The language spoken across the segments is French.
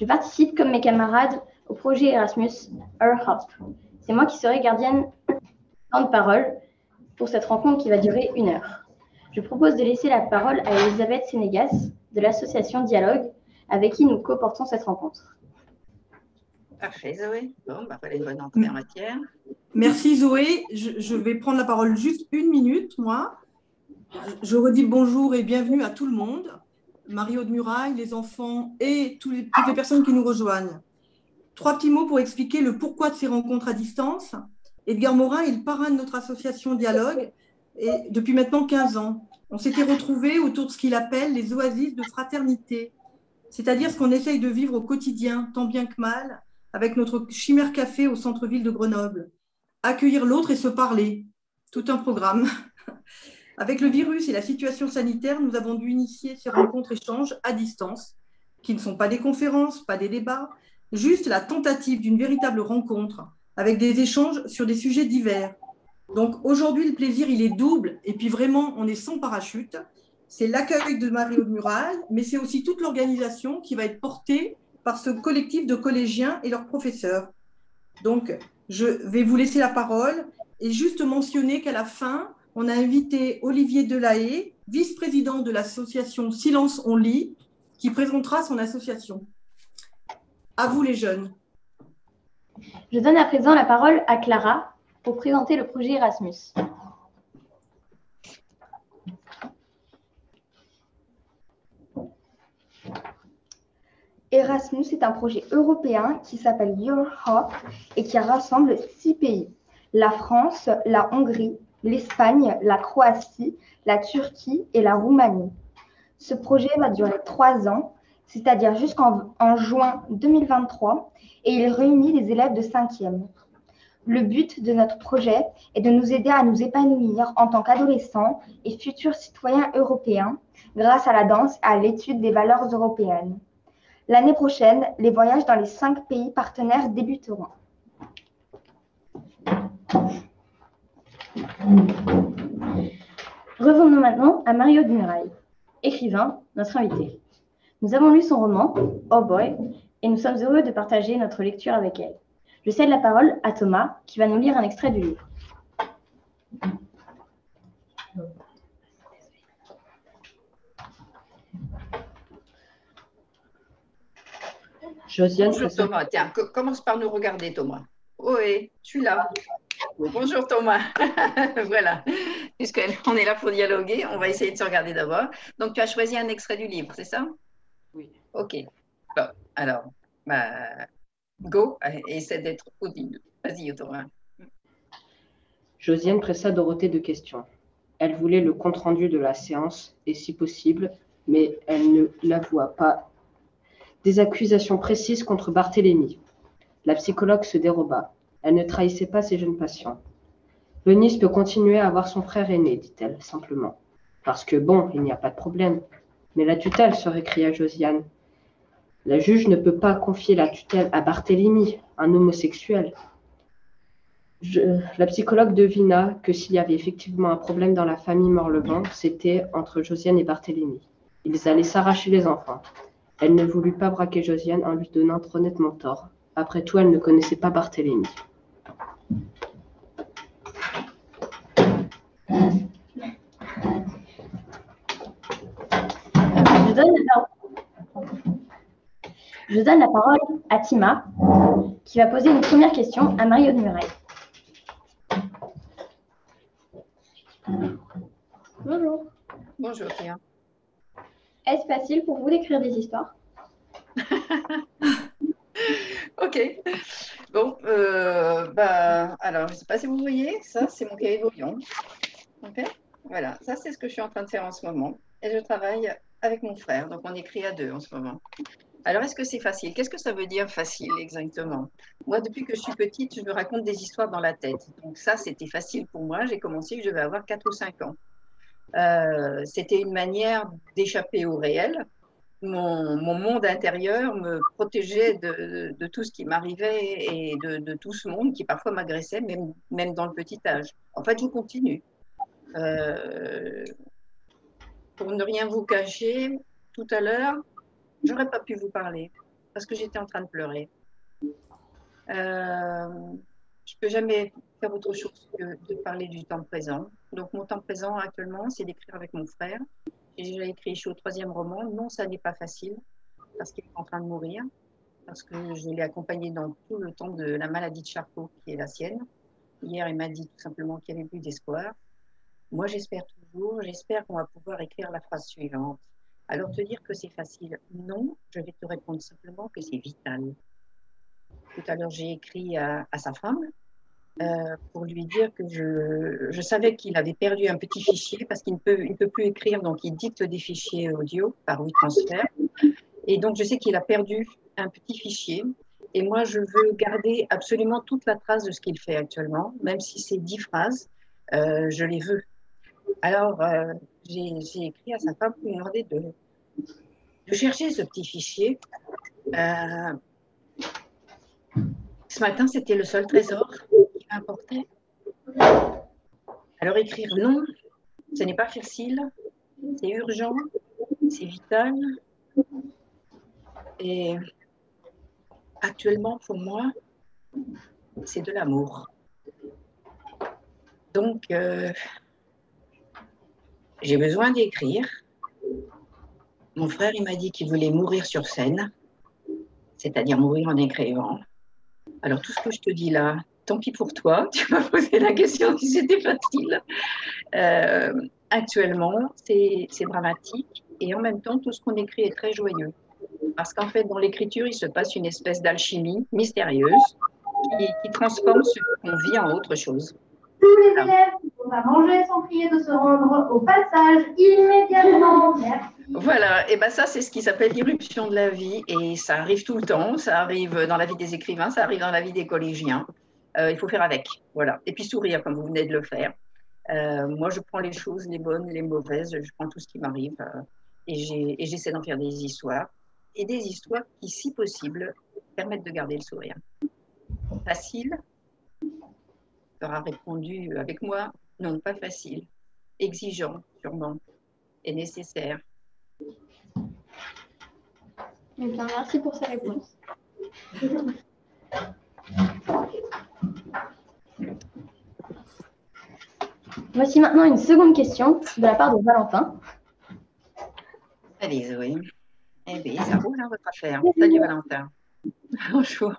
Je participe comme mes camarades au projet Erasmus Earth Hub. C'est moi qui serai gardienne de parole pour cette rencontre qui va durer 1 heure. Je propose de laisser la parole à Elisabeth Sénégas de l'association Dialogue, avec qui nous co-portons cette rencontre. Parfait, Zoé. Bon, voilà une bonne entrée en matière. Merci, Zoé. Je vais prendre la parole juste 1 minute, moi. Je redis bonjour et bienvenue à tout le monde. Marie-Aude Muraille, les enfants et toutes les personnes qui nous rejoignent. 3 petits mots pour expliquer le pourquoi de ces rencontres à distance. Edgar Morin est le parrain de notre association Dialogue et depuis maintenant 15 ans. On s'était retrouvés autour de ce qu'il appelle les oasis de fraternité, c'est-à-dire ce qu'on essaye de vivre au quotidien, tant bien que mal, avec notre Chimère Café au centre-ville de Grenoble. Accueillir l'autre et se parler, tout un programme. Avec le virus et la situation sanitaire, nous avons dû initier ces rencontres-échanges à distance, qui ne sont pas des conférences, pas des débats, juste la tentative d'une véritable rencontre, avec des échanges sur des sujets divers. Donc aujourd'hui, le plaisir, il est double, et puis vraiment, on est sans parachute. C'est l'accueil de Marie-Aude Muraille, mais c'est aussi toute l'organisation qui va être portée par ce collectif de collégiens et leurs professeurs. Donc, je vais vous laisser la parole et juste mentionner qu'à la fin, on a invité Olivier Delahaye, vice-président de l'association Silence on lit, qui présentera son association. À vous les jeunes. Je donne à présent la parole à Clara pour présenter le projet Erasmus. Erasmus est un projet européen qui s'appelle Europe et qui rassemble 6 pays. La France, la Hongrie, l'Espagne, la Croatie, la Turquie et la Roumanie. Ce projet va durer 3 ans, c'est-à-dire jusqu'en juin 2023, et il réunit des élèves de 5e. Le but de notre projet est de nous aider à nous épanouir en tant qu'adolescents et futurs citoyens européens grâce à la danse et à l'étude des valeurs européennes. L'année prochaine, les voyages dans les 5 pays partenaires débuteront. Revenons maintenant à Marie-Aude Muraille, écrivain, notre invitée. Nous avons lu son roman, Oh Boy, et nous sommes heureux de partager notre lecture avec elle. Je cède la parole à Thomas, qui va nous lire un extrait du livre. Josiane, bonjour Thomas, tiens, commence par nous regarder Thomas. Oui, je suis là. Bonjour Thomas. Voilà, puisqu'on est là pour dialoguer, on va essayer de se regarder d'abord. Donc tu as choisi un extrait du livre, c'est ça? Oui. Ok. Bon, alors, go, essaie d'être audible. Vas-y Thomas. Josiane pressa Dorothée de questions. Elle voulait le compte-rendu de la séance, et si possible, mais elle ne l'avoua pas. Des accusations précises contre Barthélemy. La psychologue se déroba. Elle ne trahissait pas ses jeunes patients. Venise peut continuer à avoir son frère aîné, dit-elle, simplement. Parce que, bon, il n'y a pas de problème. Mais la tutelle, se récria Josiane. La juge ne peut pas confier la tutelle à Barthélemy, un homosexuel. La psychologue devina que s'il y avait effectivement un problème dans la famille Morlevent, c'était entre Josiane et Barthélemy. Ils allaient s'arracher les enfants. Elle ne voulut pas braquer Josiane en lui donnant trop nettement tort. Après tout, elle ne connaissait pas Barthélemy. Je donne la parole à Tima, qui va poser une première question à Marie-Aude Muraille. Bonjour. Bonjour Tima. Est-ce facile pour vous d'écrire des histoires? Ok. Bon, alors, je ne sais pas si vous voyez, ça, c'est mon cahier de brouillon. Ok. Voilà, ça, c'est ce que je suis en train de faire en ce moment. Et je travaille avec mon frère, donc on écrit à 2 en ce moment. Alors, est-ce que c'est facile? Qu'est-ce que ça veut dire facile exactement? Moi, depuis que je suis petite, je me raconte des histoires dans la tête. Donc ça, c'était facile pour moi. J'ai commencé, je devais avoir 4 ou 5 ans. C'était une manière d'échapper au réel. Mon monde intérieur me protégeait de tout ce qui m'arrivait et de tout ce monde qui parfois m'agressait, même dans le petit âge. En fait, je continue. Pour ne rien vous cacher, tout à l'heure, j'aurais pas pu vous parler. parce que j'étais en train de pleurer. Je ne peux jamais faire autre chose que de parler du temps présent. Donc, mon temps présent actuellement, c'est d'écrire avec mon frère. J'ai déjà écrit, je suis au 3e roman. Non, ça n'est pas facile parce qu'il est en train de mourir, parce que je l'ai accompagné dans tout le temps de la maladie de Charcot, qui est la sienne. Hier, il m'a dit tout simplement qu'il n'y avait plus d'espoir. Moi, j'espère toujours, j'espère qu'on va pouvoir écrire la phrase suivante. Alors, te dire que c'est facile, non, je vais te répondre simplement que c'est vital. Tout à l'heure, j'ai écrit à sa femme pour lui dire que je savais qu'il avait perdu un petit fichier parce qu'il ne peut plus écrire, donc il dicte des fichiers audio par WeTransfer. Et donc, je sais qu'il a perdu un petit fichier. Et moi, je veux garder absolument toute la trace de ce qu'il fait actuellement, même si c'est 10 phrases, je les veux. Alors, j'ai écrit à sa femme pour lui demander de chercher ce petit fichier. Ce matin, c'était le seul trésor qu'il m'a apporté. Alors, écrire non, ce n'est pas facile, c'est urgent, c'est vital. Et actuellement, pour moi, c'est de l'amour. Donc, j'ai besoin d'écrire. Mon frère, il m'a dit qu'il voulait mourir sur scène, c'est-à-dire mourir en écrivant. Alors, tout ce que je te dis là, tant pis pour toi, tu m'as posé la question si c'était facile. Actuellement, c'est dramatique et en même temps, tout ce qu'on écrit est très joyeux. Parce qu'en fait, dans l'écriture, il se passe une espèce d'alchimie mystérieuse qui transforme ce qu'on vit en autre chose. Tous les élèves qui sont à manger sont priés de se rendre au passage immédiatement. Merci. Voilà, et ben ça, c'est ce qui s'appelle l'irruption de la vie et ça arrive tout le temps. Ça arrive dans la vie des écrivains, ça arrive dans la vie des collégiens. Il faut faire avec, voilà. Et puis sourire, comme vous venez de le faire. Moi, je prends les choses, les bonnes, les mauvaises, je prends tout ce qui m'arrive et j'essaie d'en faire des histoires. Et des histoires qui, si possible, permettent de garder le sourire. Facile, tu auras répondu avec moi, non, pas facile. Exigeant, sûrement, et nécessaire. Eh bien, merci pour ces réponses. Voici maintenant une seconde question de la part de Valentin. Allez, Zoé. Eh bien, ça roule, hein, votre affaire. Salut, Valentin. Bonjour.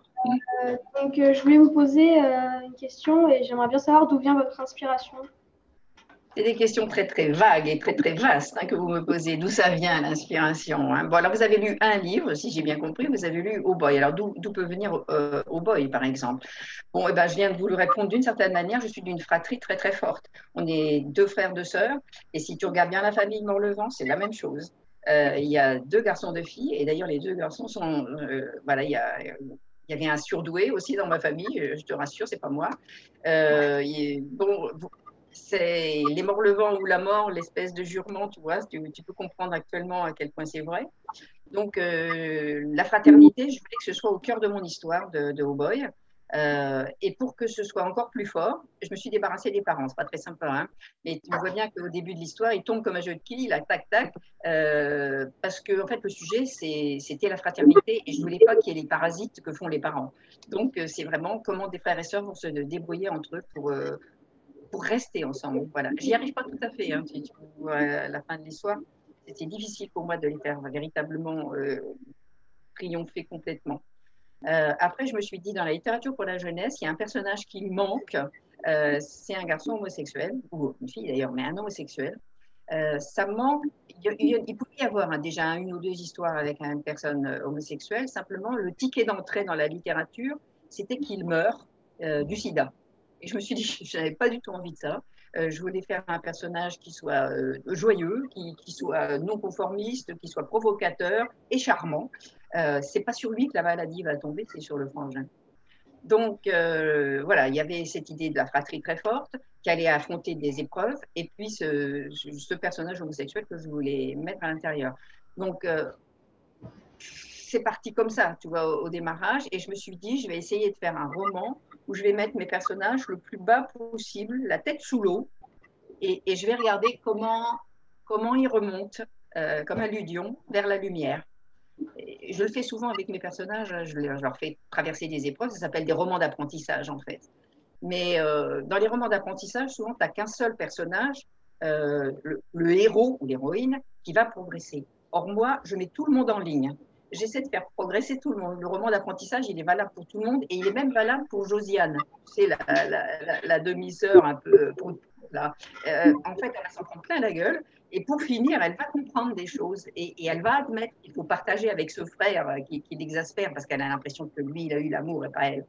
Donc, je voulais vous poser une question et j'aimerais bien savoir d'où vient votre inspiration. C'est des questions très, très vagues et très, très vastes que vous me posez. D'où ça vient, l'inspiration, hein? Bon, alors, vous avez lu un livre, si j'ai bien compris, vous avez lu Oh Boy. Alors, d'où peut venir Oh Boy, par exemple? Bon, eh ben, je viens de vous le répondre d'une certaine manière. Je suis d'une fratrie très, très forte. On est 2 frères, 2 sœurs. Et si tu regardes bien la famille Morlevent, c'est la même chose. Il y a 2 garçons, 2 filles. Et d'ailleurs, les 2 garçons sont… voilà, il y avait un surdoué aussi dans ma famille. Je te rassure, c'est pas moi. Bon… C'est les Morlevent ou la mort, l'espèce de jurement, tu vois, tu peux comprendre actuellement à quel point c'est vrai. Donc, la fraternité, je voulais que ce soit au cœur de mon histoire de Oh Boy. Et pour que ce soit encore plus fort, je me suis débarrassée des parents. C'est pas très sympa, hein, mais tu vois bien qu'au début de l'histoire, il tombe comme un jeu de quilles, là, tac, tac, parce que en fait, le sujet, c'était la fraternité et je voulais pas qu'il y ait les parasites que font les parents. Donc, c'est vraiment comment des frères et sœurs vont se débrouiller entre eux pour rester ensemble. Voilà. J'y arrive pas tout à fait, hein, si tu vois à la fin de l'histoire. C'était difficile pour moi de les faire véritablement triompher complètement. Après, je me suis dit, dans la littérature pour la jeunesse, il y a un personnage qui manque. C'est un garçon homosexuel, ou une fille d'ailleurs, mais un homosexuel. Ça manque. Il pouvait y avoir déjà une ou 2 histoires avec une personne homosexuelle. Simplement, le ticket d'entrée dans la littérature, c'était qu'il meurt du sida. Et je me suis dit, je n'avais pas du tout envie de ça. Je voulais faire un personnage qui soit joyeux, qui soit non conformiste, qui soit provocateur et charmant. C'est pas sur lui que la maladie va tomber, c'est sur le frangin. Donc voilà, il y avait cette idée de la fratrie très forte qui allait affronter des épreuves, et puis ce personnage homosexuel que je voulais mettre à l'intérieur. Donc c'est parti comme ça, tu vois, au démarrage, et je me suis dit, je vais essayer de faire un roman où je vais mettre mes personnages le plus bas possible, la tête sous l'eau, et je vais regarder comment ils remontent, comme un ludion, vers la lumière. Et je le fais souvent avec mes personnages, je leur fais traverser des épreuves, ça s'appelle des romans d'apprentissage en fait. Mais dans les romans d'apprentissage, souvent, tu n'as qu'un seul personnage, le héros ou l'héroïne, qui va progresser. Or, moi, je mets tout le monde en ligne. J'essaie de faire progresser tout le monde. Le roman d'apprentissage, il est valable pour tout le monde et il est même valable pour Josiane. C'est la demi-sœur un peu là. En fait, elle va s'en prendre plein la gueule. Et pour finir, elle va comprendre des choses et elle va admettre qu'il faut partager avec ce frère qui l'exaspère parce qu'elle a l'impression que lui, il a eu l'amour et pas elle.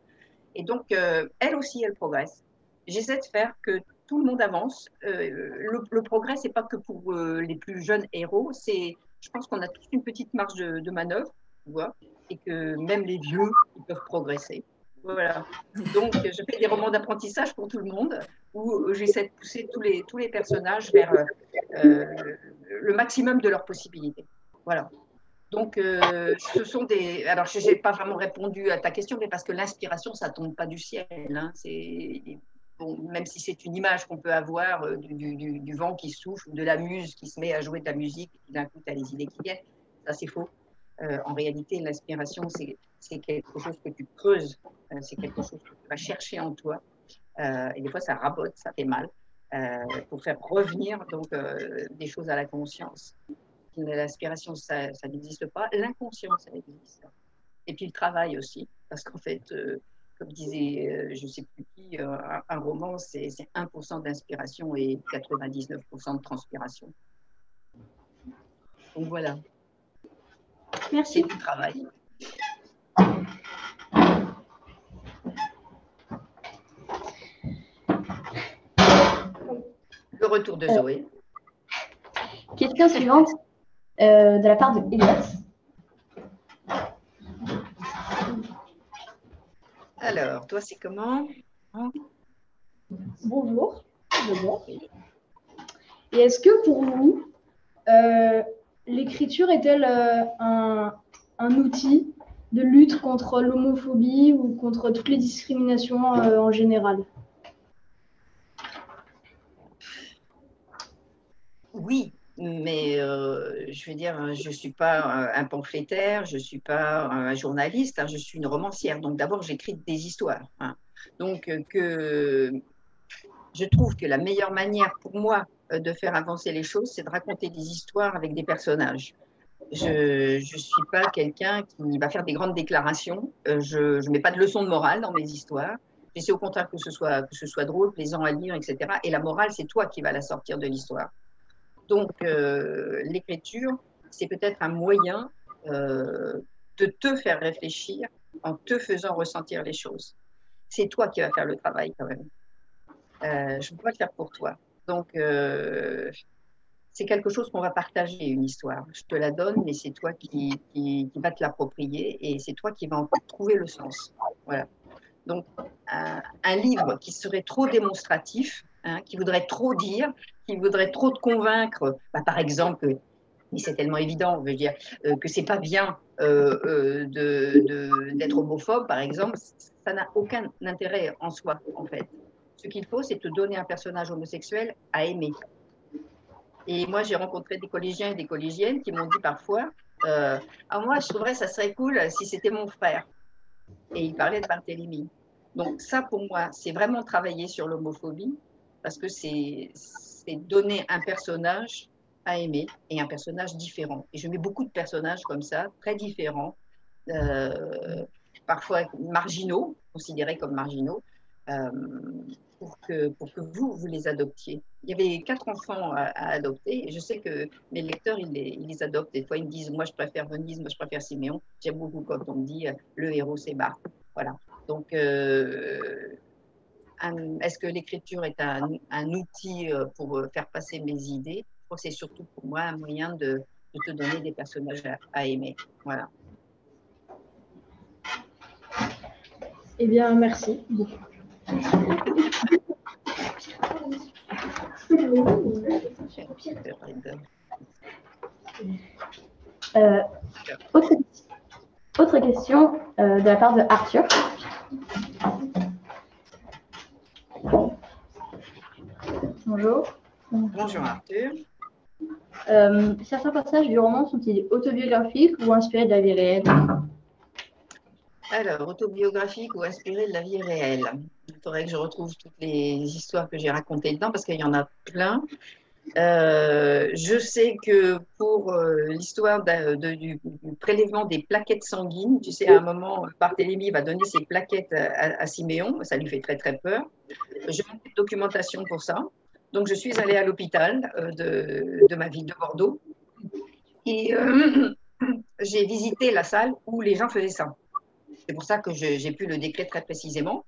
Et donc, elle aussi, elle progresse. J'essaie de faire que tout le monde avance. Le progrès, ce n'est pas que pour les plus jeunes héros. Je pense qu'on a tous une petite marge de manœuvre, tu vois, et que même les vieux, ils peuvent progresser. Voilà. Donc, je fais des romans d'apprentissage pour tout le monde, où j'essaie de pousser tous les personnages vers le maximum de leurs possibilités. Voilà. Donc, ce sont des… Alors, je n'ai pas vraiment répondu à ta question, mais parce que l'inspiration, ça ne tombe pas du ciel. Hein. Bon, même si c'est une image qu'on peut avoir du vent qui souffle, de la muse qui se met à jouer de la musique, et d'un coup, tu as les idées qui viennent. Ça, c'est faux. En réalité, l'inspiration, c'est quelque chose que tu creuses. C'est quelque chose que tu vas chercher en toi. Et des fois, ça rabote, ça fait mal. Pour faire revenir donc, des choses à la conscience. L'aspiration, ça n'existe pas. L'inconscient, ça existe. Et puis le travail aussi, parce qu'en fait, comme disait, je ne sais plus qui, un roman, c'est 1% d'inspiration et 99% de transpiration. Donc voilà. Merci. C'est du travail. Le retour de Zoé. Question suivante de la part de Eliott. Alors, toi, c'est comment? Bonjour. Bonjour. Et est-ce que pour vous, l'écriture est-elle un outil de lutte contre l'homophobie ou contre toutes les discriminations en général? Oui, mais je veux dire, je ne suis pas un pamphlétaire, je ne suis pas un journaliste, hein, je suis une romancière. Donc d'abord, j'écris des histoires. Hein. Donc je trouve que la meilleure manière pour moi de faire avancer les choses, c'est de raconter des histoires avec des personnages. Je ne suis pas quelqu'un qui va faire des grandes déclarations. Je ne mets pas de leçons de morale dans mes histoires. J'essaie au contraire que ce soit drôle, plaisant à lire, etc. Et la morale, c'est toi qui vas la sortir de l'histoire. Donc, l'écriture, c'est peut-être un moyen de te faire réfléchir en te faisant ressentir les choses. C'est toi qui vas faire le travail quand même. Je ne peux pas le faire pour toi. Donc, c'est quelque chose qu'on va partager, une histoire. Je te la donne, mais c'est toi qui vas te l'approprier et c'est toi qui vas en trouver le sens. Voilà. Donc, un livre qui serait trop démonstratif, hein, qui voudrait trop dire, qui voudrait trop te convaincre, par exemple, mais c'est tellement évident, je veux dire, que c'est pas bien d'être homophobe, par exemple, ça n'a aucun intérêt en soi, en fait. Ce qu'il faut, c'est te donner un personnage homosexuel à aimer. Et moi, j'ai rencontré des collégiens et des collégiennes qui m'ont dit parfois, moi, je trouverais ça serait cool si c'était mon frère. Et il parlait de Barthélemy. Donc ça, pour moi, c'est vraiment travailler sur l'homophobie, parce que c'est donner un personnage à aimer et un personnage différent. Et je mets beaucoup de personnages comme ça, très différents, parfois marginaux, considérés comme marginaux, pour que vous les adoptiez. Il y avait 4 enfants à adopter et je sais que mes lecteurs, ils les adoptent. Des fois, ils me disent, moi, je préfère Venise, moi, je préfère Siméon. J'aime beaucoup quand on me dit, le héros, c'est Barth. Voilà. Donc, est-ce que l'écriture est un outil pour faire passer mes idées? Je crois que c'est surtout pour moi un moyen de te donner des personnages à aimer. Voilà. Eh bien, merci beaucoup. Autre question de la part de Arthur. Bonjour. Bonjour Arthur. Certains passages du roman sont-ils autobiographiques ou inspirés de la vie réelle? Alors, autobiographique ou inspiré de la vie réelle? Il faudrait que je retrouve toutes les histoires que j'ai racontées dedans parce qu'il y en a plein. Je sais que pour l'histoire du prélèvement des plaquettes sanguines, tu sais, à un moment, Barthélemy va donner ses plaquettes à Siméon, ça lui fait très très peur. Je manque de documentation pour ça. Donc, je suis allée à l'hôpital de ma ville de Bordeaux et j'ai visité la salle où les gens faisaient ça. C'est pour ça que j'ai pu le décrire très précisément.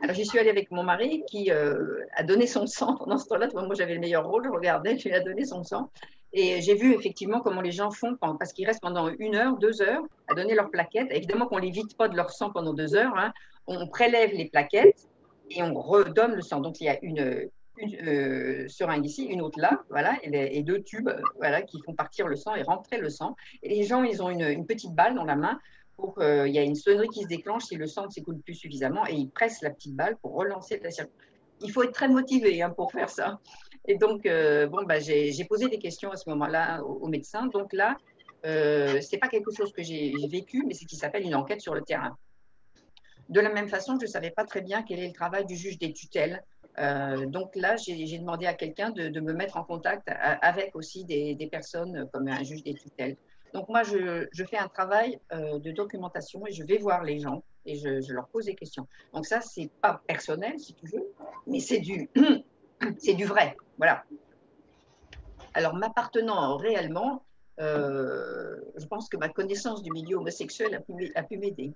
Alors, j'y suis allée avec mon mari qui a donné son sang pendant ce temps-là. Moi, j'avais le meilleur rôle, je regardais, je lui ai donné son sang. Et j'ai vu effectivement comment les gens font, parce qu'ils restent pendant 1 heure, 2 heures à donner leurs plaquettes. Évidemment qu'on ne les vide pas de leur sang pendant 2 heures. Hein. On prélève les plaquettes et on redonne le sang. Donc, il y a une seringue ici, une autre là, voilà, et 2 tubes voilà, qui font partir le sang et rentrer le sang. Et les gens, ils ont une petite balle dans la main. Il y a une sonnerie qui se déclenche si le sang ne s'écoule plus suffisamment et ils pressent la petite balle pour relancer la circulation. Il faut être très motivé hein, pour faire ça. Et donc, j'ai posé des questions à ce moment-là au médecin. Donc là, ce n'est pas quelque chose que j'ai vécu, mais c'est ce qui s'appelle une enquête sur le terrain. De la même façon, je ne savais pas très bien quel est le travail du juge des tutelles. Donc là, j'ai demandé à quelqu'un de me mettre en contact avec aussi des personnes comme un juge des tutelles. Donc moi, je fais un travail de documentation et je vais voir les gens et je leur pose des questions. Donc ça, ce n'est pas personnel, si tu veux, mais c'est du vrai. Voilà. Alors, m'appartenant réellement, je pense que ma connaissance du milieu homosexuel a pu m'aider.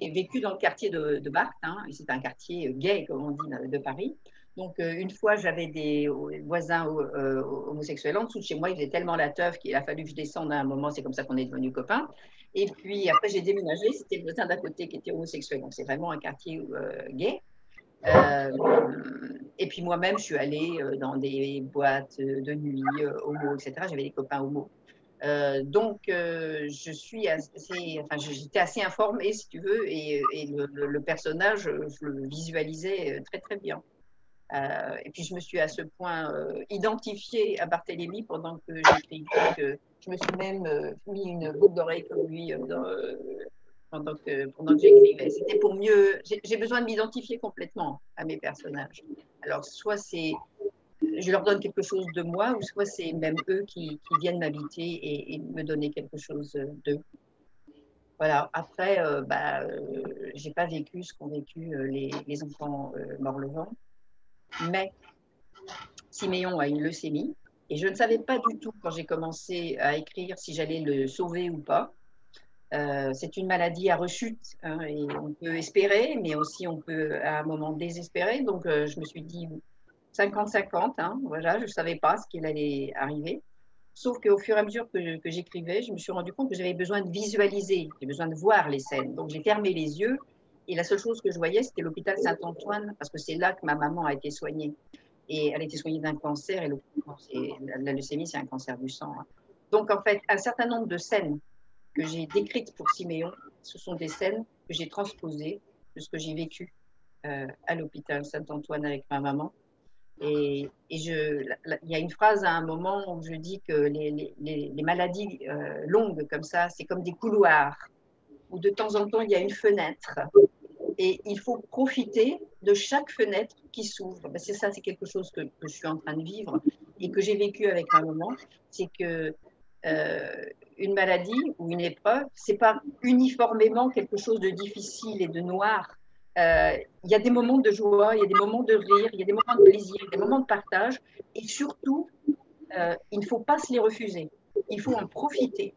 J'ai vécu dans le quartier de Barthes, hein, c'est un quartier gay, comme on dit, de Paris. Donc, une fois, j'avais des voisins homosexuels en dessous de chez moi. Ils faisaient tellement la teuf qu'il a fallu que je descende à un moment. C'est comme ça qu'on est devenus copains. Et puis, après, j'ai déménagé. C'était le voisin d'à côté qui était homosexuel. Donc, c'est vraiment un quartier gay. Et puis, moi-même, je suis allée dans des boîtes de nuit, homo, etc. J'avais des copains homo. Donc, j'étais assez informée, si tu veux, et le personnage, je le visualisais très, très bien. Et puis, je me suis à ce point identifiée à Barthélemy pendant que j'écrivais, que je me suis même mis une boucle d'oreille comme lui pendant que j'écrivais. C'était pour mieux. J'ai besoin de m'identifier complètement à mes personnages. Alors, soit je leur donne quelque chose de moi, ou soit c'est même eux qui viennent m'habiter et me donner quelque chose d'eux. Voilà. Après, j'ai pas vécu ce qu'ont vécu les enfants Morlevent, mais Siméon a une leucémie et je ne savais pas du tout quand j'ai commencé à écrire si j'allais le sauver ou pas. C'est une maladie à rechute hein, et on peut espérer, mais aussi on peut à un moment désespérer. Donc je me suis dit 50-50, hein, voilà, je ne savais pas ce qu'il allait arriver. Sauf qu'au fur et à mesure que j'écrivais, je me suis rendu compte que j'avais besoin de visualiser, j'ai besoin de voir les scènes. Donc j'ai fermé les yeux et la seule chose que je voyais, c'était l'hôpital Saint-Antoine, parce que c'est là que ma maman a été soignée. Et elle a été soignée d'un cancer, et la leucémie, c'est un cancer du sang. Hein. Donc en fait, un certain nombre de scènes que j'ai décrites pour Siméon, ce sont des scènes que j'ai transposées de ce que j'ai vécu à l'hôpital Saint-Antoine avec ma maman. Et il y a une phrase à un moment où je dis que les maladies longues comme ça, c'est comme des couloirs où de temps en temps, il y a une fenêtre. Et il faut profiter de chaque fenêtre qui s'ouvre. Ben, c'est ça, c'est quelque chose que je suis en train de vivre et que j'ai vécu avec ma maman. C'est que une maladie ou une épreuve, c'est pas uniformément quelque chose de difficile et de noir. Il y a des moments de joie, il y a des moments de rire, il y a des moments de plaisir, des moments de partage. Et surtout, il ne faut pas se les refuser. Il faut en profiter.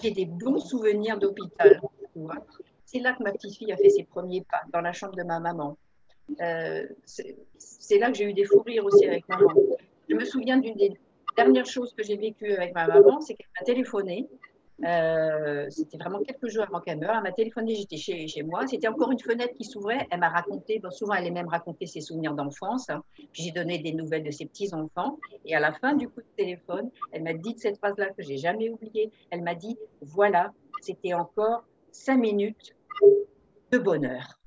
J'ai des bons souvenirs d'hôpital. C'est là que ma petite fille a fait ses premiers pas, dans la chambre de ma maman. C'est là que j'ai eu des fous rires aussi avec maman. Je me souviens d'une des dernières choses que j'ai vécues avec ma maman, c'est qu'elle m'a téléphoné. C'était vraiment quelques jours avant qu'elle meure. Elle m'a téléphoné, j'étais chez moi. C'était encore une fenêtre qui s'ouvrait. Elle m'a raconté, souvent elle aime raconter ses souvenirs d'enfance. Hein. Puis j'ai donné des nouvelles de ses petits-enfants. Et à la fin du coup de téléphone, elle m'a dit cette phrase-là que j'ai jamais oubliée. Elle m'a dit, voilà, c'était encore 5 minutes de bonheur.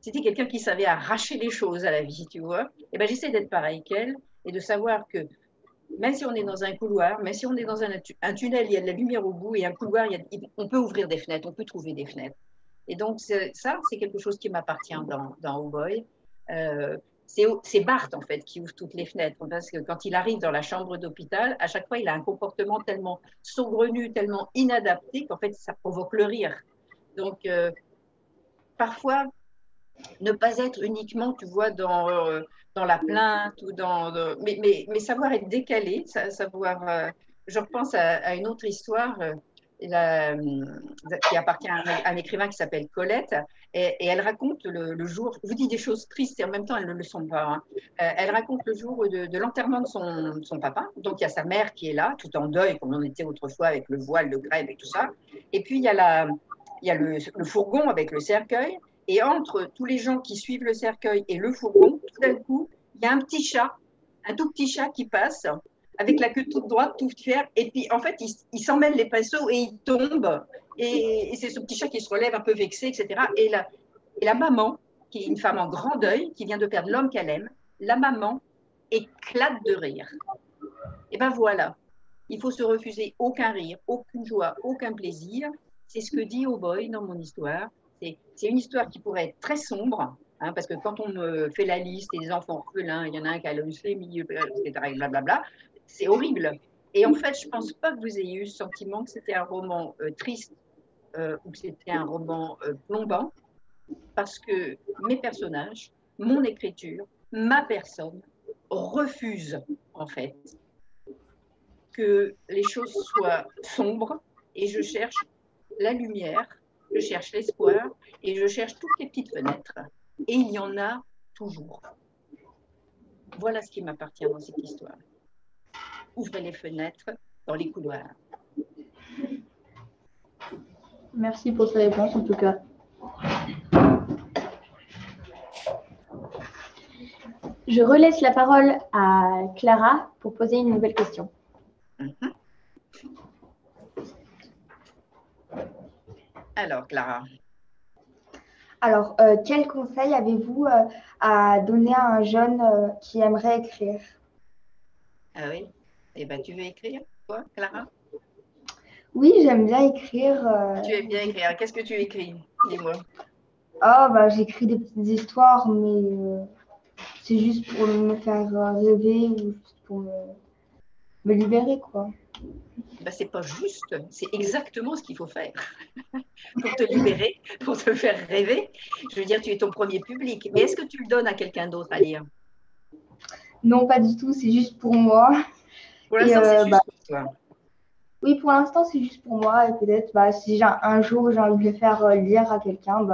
C'était quelqu'un qui savait arracher les choses à la vie, tu vois. Et ben j'essaie d'être pareil qu'elle et de savoir que même si on est dans un couloir, même si on est dans un tunnel, il y a de la lumière au bout, et un couloir, on peut ouvrir des fenêtres, on peut trouver des fenêtres. Et donc, ça, c'est quelque chose qui m'appartient dans Oh Boy. C'est Bart, en fait, qui ouvre toutes les fenêtres. Parce que quand il arrive dans la chambre d'hôpital, à chaque fois, il a un comportement tellement saugrenu, tellement inadapté, qu'en fait, ça provoque le rire. Donc, parfois, ne pas être uniquement, tu vois, dans la plainte, mais savoir être décalé, savoir. Je repense à une autre histoire qui appartient à un écrivain qui s'appelle Colette, et elle raconte le jour, je vous dis des choses tristes et en même temps elles ne le sont pas, hein. Elle raconte le jour de l'enterrement de son papa, donc il y a sa mère qui est là, tout en deuil, comme on était autrefois avec le voile, le grève et tout ça, et puis il y a le fourgon avec le cercueil, et entre tous les gens qui suivent le cercueil et le fourgon, tout d'un coup, il y a un petit chat, un tout petit chat qui passe, avec la queue toute droite, tout fière. Et puis, en fait, il s'en mêle les pinceaux et il tombe. Et c'est ce petit chat qui se relève un peu vexé, etc. Et la maman, qui est une femme en grand deuil, qui vient de perdre l'homme qu'elle aime, la maman éclate de rire. Et ben voilà, il faut se refuser aucun rire, aucune joie, aucun plaisir. C'est ce que dit Oh Boy dans mon histoire. C'est une histoire qui pourrait être très sombre, hein, parce que quand on fait la liste des enfants orphelins, il y en a un qui a leucémie, etc., blablabla, c'est horrible. Et en fait, je ne pense pas que vous ayez eu ce sentiment que c'était un roman triste ou que c'était un roman plombant, parce que mes personnages, mon écriture, ma personne refuse en fait que les choses soient sombres, et je cherche la lumière, je cherche l'espoir et je cherche toutes les petites fenêtres. Et il y en a toujours. Voilà ce qui m'appartient dans cette histoire. Ouvrez les fenêtres dans les couloirs. Merci pour ces réponses en tout cas. Je relaisse la parole à Clara pour poser une nouvelle question. Alors, Clara. Alors, quel conseil avez-vous à donner à un jeune qui aimerait écrire? Ah oui. Eh bien, tu veux écrire, toi, Clara? Oui, j'aime bien écrire. Tu aimes bien écrire. Qu'est-ce que tu écris? Dis-moi. Oh, bah, j'écris des petites histoires, mais c'est juste pour me faire rêver ou juste pour me libérer, quoi. Ben, c'est pas juste, c'est exactement ce qu'il faut faire pour te libérer, pour te faire rêver. Je veux dire, tu es ton premier public. Mais est-ce que tu le donnes à quelqu'un d'autre à lire? Non, pas du tout, c'est juste pour moi. Pour l'instant, c'est juste pour toi. Oui, pour l'instant, c'est juste pour moi. Et peut-être, si un jour j'ai envie de le faire lire à quelqu'un,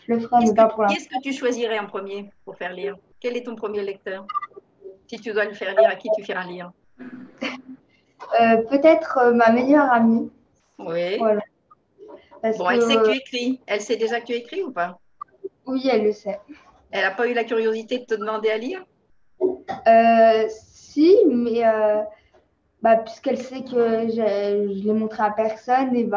je le ferai, mais pas pour l'instant. Qu'est-ce que tu choisirais en premier pour faire lire? Quel est ton premier lecteur? Si tu dois le faire lire, à qui tu feras lire? Peut-être ma meilleure amie. Oui. Voilà. Bon, elle sait que tu écris. Elle sait déjà que tu écris ou pas? Oui, elle le sait. Elle n'a pas eu la curiosité de te demander à lire? Si, mais puisqu'elle sait que je l'ai montré à personne, et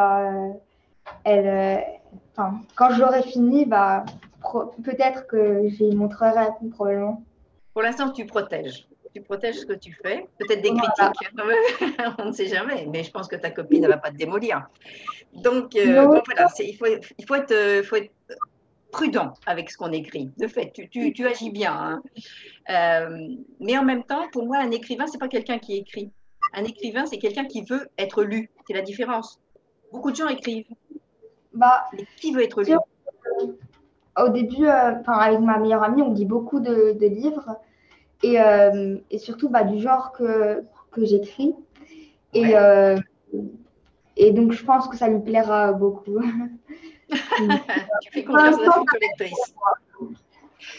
quand je l'aurai fini, peut-être que je lui montrerai probablement. Pour l'instant, tu protèges. Tu protèges ce que tu fais. Peut-être des critiques, on ne sait jamais, mais je pense que ta copine ne va pas te démolir. Donc, bon, voilà, il faut être prudent avec ce qu'on écrit. De fait, tu agis bien. Hein. Mais en même temps, pour moi, un écrivain, ce n'est pas quelqu'un qui écrit. Un écrivain, c'est quelqu'un qui veut être lu. C'est la différence. Beaucoup de gens écrivent. Mais qui veut être lu? Au début, avec ma meilleure amie, on lit beaucoup de livres et surtout du genre que j'écris. Ouais. Et donc, je pense que ça lui plaira beaucoup. Tu fais confiance à la future lectrice.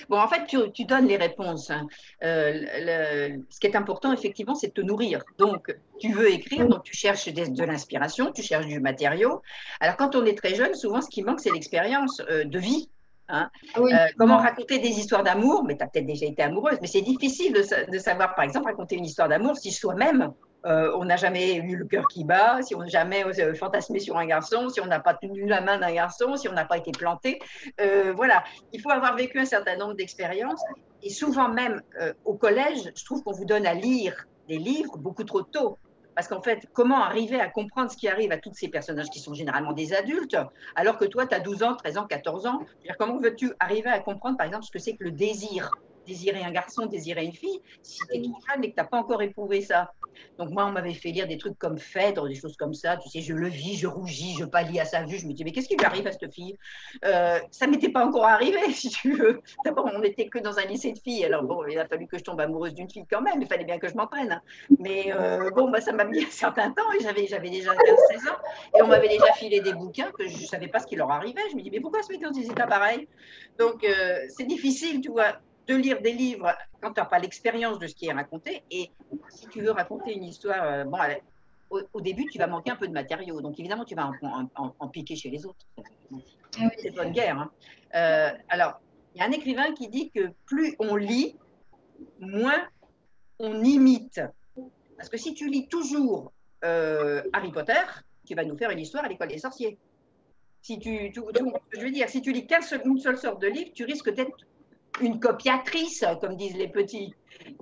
Bon, en fait, tu donnes les réponses. Hein. Ce qui est important, effectivement, c'est de te nourrir. Donc, tu veux écrire, donc tu cherches de l'inspiration, tu cherches du matériau. Alors, quand on est très jeune, souvent, ce qui manque, c'est l'expérience de vie. Hein. Oui. Comment raconter des histoires d'amour? Mais tu as peut-être déjà été amoureuse, mais c'est difficile de savoir, par exemple, raconter une histoire d'amour si soi-même, on n'a jamais eu le cœur qui bat, si on n'a jamais fantasmé sur un garçon, si on n'a pas tenu la main d'un garçon, si on n'a pas été planté. Voilà, il faut avoir vécu un certain nombre d'expériences. Et souvent même au collège, je trouve qu'on vous donne à lire des livres beaucoup trop tôt. Parce qu'en fait, comment arriver à comprendre ce qui arrive à tous ces personnages qui sont généralement des adultes, alors que toi, tu as 12 ans, 13 ans, 14 ans. Comment veux-tu arriver à comprendre, par exemple, ce que c'est que le désir? Désirer un garçon, désirer une fille, si tu es trop jeune et que tu n'as pas encore éprouvé ça. Donc moi, on m'avait fait lire des trucs comme Phèdre, des choses comme ça. Tu sais, je le vis, je rougis, je pâlis à sa vue. Je me dis, mais qu'est-ce qui lui arrive à cette fille? Ça ne m'était pas encore arrivé, si tu veux. D'abord, on n'était que dans un lycée de filles. Alors bon, il a fallu que je tombe amoureuse d'une fille quand même. Il fallait bien que je m'entraîne. Mais bon, ça m'a mis un certain temps et j'avais déjà 15-16 ans. Et on m'avait déjà filé des bouquins que je ne savais pas ce qui leur arrivait. Je me dis, mais pourquoi se mettre dans des états pareils? Donc, c'est difficile, tu vois, de lire des livres quand tu n'as pas l'expérience de ce qui est raconté. Et si tu veux raconter une histoire, au début, tu vas manquer un peu de matériaux. Donc, évidemment, tu vas en piquer chez les autres. C'est bonne guerre. Alors, il y a un écrivain qui dit que plus on lit, moins on imite. Parce que si tu lis toujours Harry Potter, tu vas nous faire une histoire à l'école des sorciers. Si je veux dire, si tu lis une seule sorte de livre, tu risques d'être une copiatrice, comme disent les petits.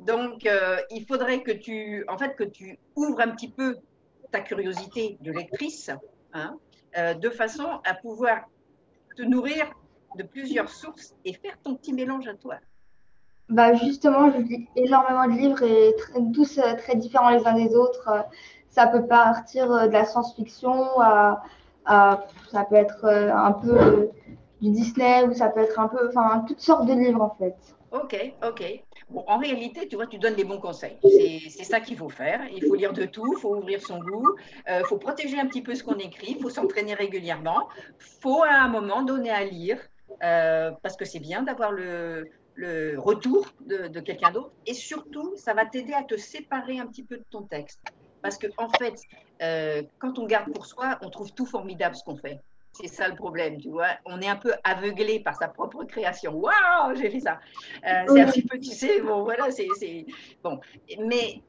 Donc, il faudrait que tu ouvres un petit peu ta curiosité de lectrice, de façon à pouvoir te nourrir de plusieurs sources et faire ton petit mélange à toi. Bah justement, je lis énormément de livres et tous très différents les uns des autres. Ça peut partir de la science-fiction ça peut être un peu du Disney ou ça peut être un peu, enfin, toutes sortes de livres en fait. Ok. Bon, en réalité, tu vois, tu donnes des bons conseils. C'est ça qu'il faut faire. Il faut lire de tout, il faut ouvrir son goût, il faut protéger un petit peu ce qu'on écrit, il faut s'entraîner régulièrement, il faut à un moment donner à lire, parce que c'est bien d'avoir le retour de quelqu'un d'autre. Et surtout, ça va t'aider à te séparer un petit peu de ton texte. Parce qu'en fait, quand on garde pour soi, on trouve tout formidable ce qu'on fait. C'est ça le problème, tu vois. On est un peu aveuglé par sa propre création. Waouh, j'ai fait ça. C'est un petit peu, tu sais, bon, voilà, c'est bon. Mais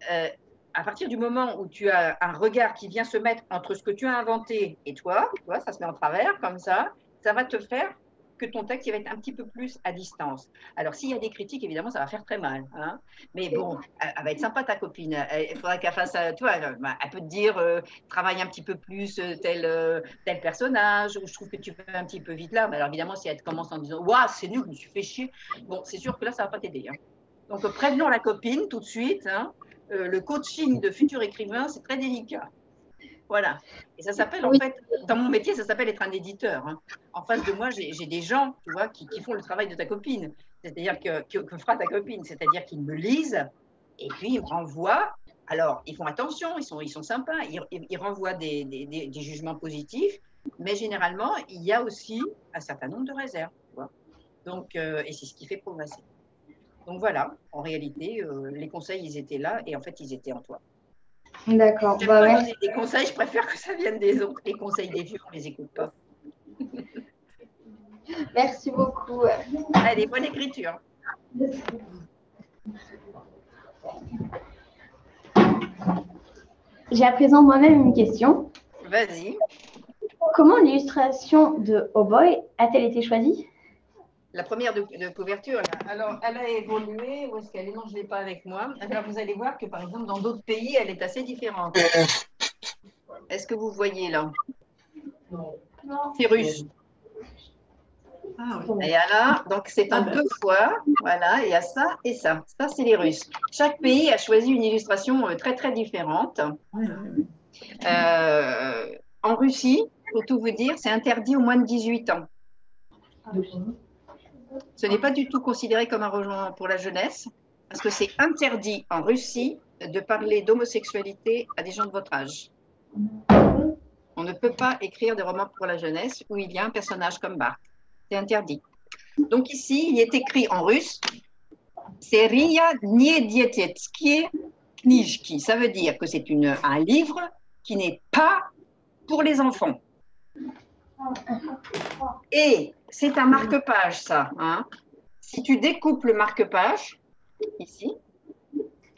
à partir du moment où tu as un regard qui vient se mettre entre ce que tu as inventé et toi, tu vois, ça se met en travers comme ça va te faire que ton texte il va être un petit peu plus à distance. Alors, s'il y a des critiques, évidemment, ça va faire très mal. Mais bon, elle va être sympa, ta copine. Il faudra qu'elle fasse, tu vois, elle peut te dire, travaille un petit peu plus tel personnage, ou je trouve que tu fais un petit peu vite là. Mais alors, évidemment, si elle commence en disant, waouh, c'est nul, je me suis fait chier, bon, c'est sûr que là, ça ne va pas t'aider. Donc, prévenons la copine tout de suite. Le coaching de futurs écrivains, c'est très délicat. Voilà. Et ça s'appelle, en fait, dans mon métier, ça s'appelle être un éditeur. En face de moi, j'ai des gens, tu vois, qui font le travail de ta copine. C'est-à-dire que fera ta copine. C'est-à-dire qu'ils me lisent et puis ils me renvoient. Alors, ils font attention, ils sont sympas. Ils renvoient des jugements positifs. Mais généralement, il y a aussi un certain nombre de réserves. Tu vois. Donc, et c'est ce qui fait progresser. Donc voilà, en réalité, les conseils, ils étaient là et en fait, ils étaient en toi. D'accord. Je n'aime pas donner des conseils, je préfère que ça vienne des autres. Les conseils des vieux, on ne les écoute pas. Merci beaucoup. Allez, bonne écriture. J'ai à présent moi-même une question. Vas-y. Comment l'illustration de Oh Boy a-t-elle été choisie? La première de couverture, là. Alors, elle a évolué. Où est-ce qu'elle est? Non, je ne l'ai pas avec moi. Alors, vous allez voir que, par exemple, dans d'autres pays, elle est assez différente. Est-ce que vous voyez, là? Non. C'est russe. Ah, oui. Et là, donc, c'est en deux fois. Voilà, il y a ça et ça. Ça, c'est les Russes. Chaque pays a choisi une illustration très, très différente. En Russie, pour tout vous dire, c'est interdit aux moins de 18 ans. Ce n'est pas du tout considéré comme un roman pour la jeunesse, parce que c'est interdit en Russie de parler d'homosexualité à des gens de votre âge. On ne peut pas écrire des romans pour la jeunesse où il y a un personnage comme Bart. C'est interdit. Donc ici, il est écrit en russe « Seria nie dietetskie knижки ». Ça veut dire que c'est un livre qui n'est pas pour les enfants. Et c'est un marque-page, ça. Si tu découpes le marque-page, ici,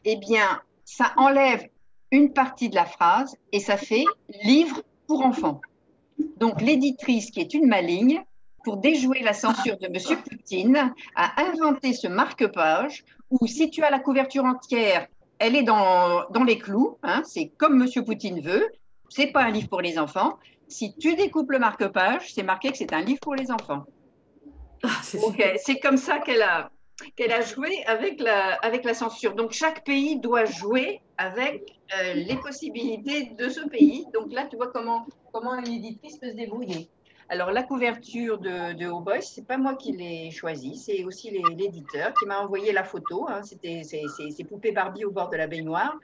eh bien, ça enlève une partie de la phrase et ça fait « livre pour enfants ». Donc, l'éditrice, qui est une maligne, pour déjouer la censure de M. Poutine, a inventé ce marque-page où, si tu as la couverture entière elle est dans les clous, hein, c'est comme Monsieur Poutine veut, c'est pas un livre pour les enfants. Si tu découpes le marque-page, c'est marqué que c'est un livre pour les enfants. Donc, c'est comme ça qu'elle a joué avec la censure. Donc, chaque pays doit jouer avec les possibilités de ce pays. Donc là, tu vois comment une éditrice peut se débrouiller. Alors, la couverture de Oh Boy, ce n'est pas moi qui l'ai choisie, c'est aussi l'éditeur qui m'a envoyé la photo. Hein. C'était ces poupées Barbie au bord de la baignoire.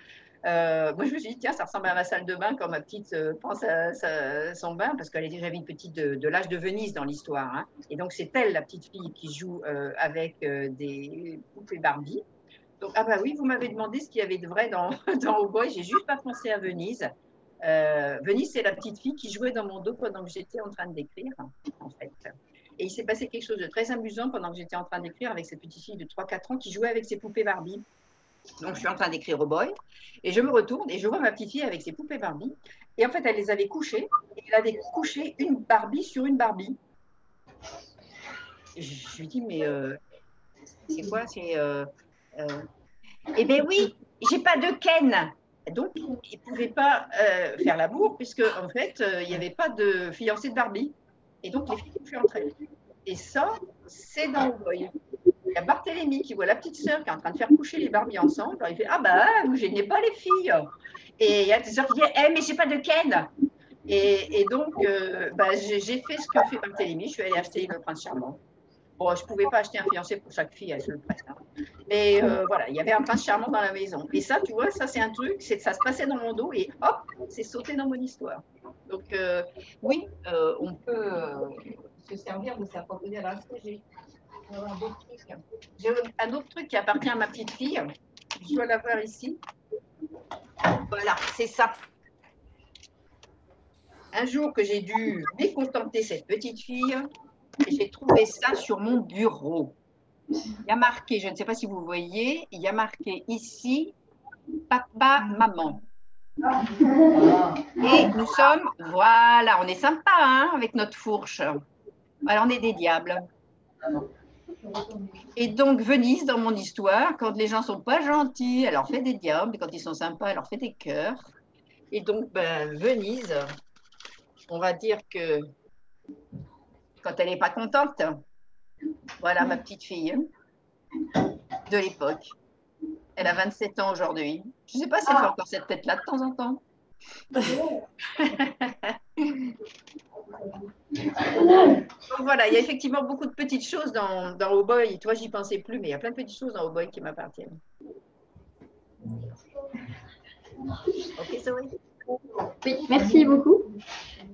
Moi, je me suis dit, tiens, ça ressemble à ma salle de bain quand ma petite pense à son bain, parce qu'elle est déjà une petite de l'âge de Venise dans l'histoire. Hein. Et donc, c'est elle, la petite fille, qui joue avec des poupées Barbie. Donc, ah bah oui, vous m'avez demandé ce qu'il y avait de vrai dans Oh Boy, j'ai juste pas pensé à Venise. Venise, c'est la petite fille qui jouait dans mon dos pendant que j'étais en train d'écrire, en fait. Et il s'est passé quelque chose de très amusant pendant que j'étais en train d'écrire avec cette petite fille de 3-4 ans qui jouait avec ses poupées Barbie. Donc, je suis en train d'écrire Oh Boy et je me retourne et je vois ma petite fille avec ses poupées Barbie. Et en fait, elle les avait couchées et elle avait couché une Barbie sur une Barbie. Et je lui dis, mais c'est quoi? Eh bien oui, j'ai pas de Ken. Donc, il ne pouvait pas faire la bourre puisque en fait, il n'y avait pas de fiancé de Barbie. Et donc, les filles couchaient entre elles. Et ça, c'est dans Oh Boy. Il y a Barthélemy qui voit la petite sœur qui est en train de faire coucher les Barbies ensemble. Alors, il fait, ah bah, vous gênez pas les filles. Et il y a des sœurs qui disent, mais j'ai pas de Ken. Et donc, j'ai fait ce que fait Barthélemy. Je suis allée acheter le prince charmant. Bon, je ne pouvais pas acheter un fiancé pour chaque fille, elle se le prête. Hein. Mais voilà, il y avait un prince charmant dans la maison. Et ça, tu vois, ça c'est un truc, c'est que ça se passait dans mon dos et hop, c'est sauté dans mon histoire. Donc oui, on peut se servir de sa propre idée. Alors, j'ai un autre truc qui appartient à ma petite fille. Je dois l'avoir ici. Voilà, c'est ça. Un jour que j'ai dû mécontenter cette petite fille, j'ai trouvé ça sur mon bureau. Il y a marqué, je ne sais pas si vous voyez, il y a marqué ici papa, maman. Et nous sommes, voilà, on est sympa hein, avec notre fourche. Alors on est des diables. Et donc Venise, dans mon histoire, quand les gens ne sont pas gentils, elle leur fait des diables, et quand ils sont sympas, elle leur fait des cœurs. Et donc Venise, on va dire que quand elle n'est pas contente, voilà ma petite fille de l'époque. Elle a 27 ans aujourd'hui. Je ne sais pas si elle fait encore cette tête-là de temps en temps. Donc voilà, il y a effectivement beaucoup de petites choses dans Oh Boy. Toi, j'y pensais plus, mais il y a plein de petites choses dans Oh Boy qui m'appartiennent. Ok, Zoé. Oui, merci beaucoup.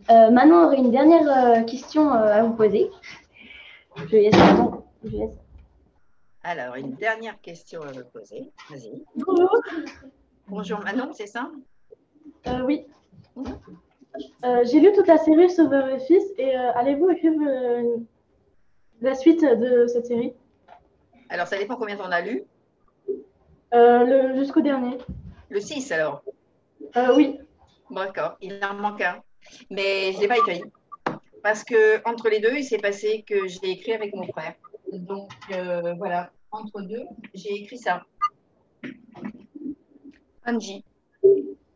Manon aurait une dernière question à vous poser. Je laisse le temps. Alors, une dernière question à me poser. Vas-y. Bonjour. Bonjour Manon, c'est ça? Oui. J'ai lu toute la série Sauveur et Fils et allez-vous écrire la suite de cette série? Alors, ça dépend combien tu en as lu. Jusqu'au dernier. Le 6 alors? Oui. D'accord, il en manque un. Mais je ne l'ai pas écrit. Parce qu'entre les deux, il s'est passé que j'ai écrit avec mon frère. Donc, voilà, entre deux, j'ai écrit ça. Angie.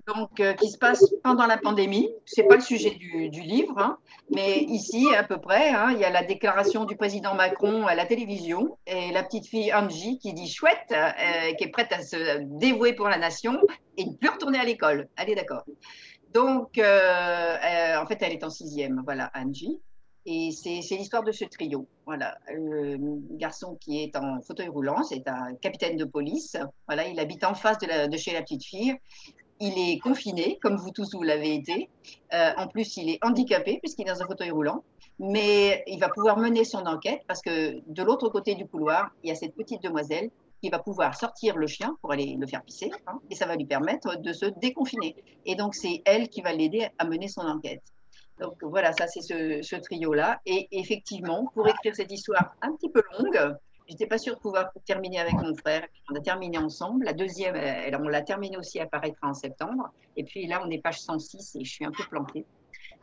Donc, qui se passe pendant la pandémie. Ce n'est pas le sujet du livre, hein, mais ici, à peu près, hein, il y a la déclaration du président Macron à la télévision et la petite fille Angie qui dit chouette, qui est prête à se dévouer pour la nation et ne plus retourner à l'école. Allez, d'accord. Donc, en fait, elle est en 6e, voilà, Angie. Et c'est l'histoire de ce trio. Voilà, le garçon qui est en fauteuil roulant, c'est un capitaine de police. Voilà, il habite en face de chez la petite fille. Il est confiné, comme vous tous, vous l'avez été. En plus, il est handicapé puisqu'il est dans un fauteuil roulant. Mais il va pouvoir mener son enquête parce que de l'autre côté du couloir, il y a cette petite demoiselle qui va pouvoir sortir le chien pour aller le faire pisser. Hein, et ça va lui permettre de se déconfiner. Et donc, c'est elle qui va l'aider à mener son enquête. Donc voilà, ça c'est ce trio-là. Et effectivement, pour écrire cette histoire un petit peu longue, je n'étais pas sûre de pouvoir terminer avec mon frère. On a terminé ensemble. La deuxième, on l'a terminée aussi, elle paraîtra en septembre. Et puis là, on est page 106 et je suis un peu plantée.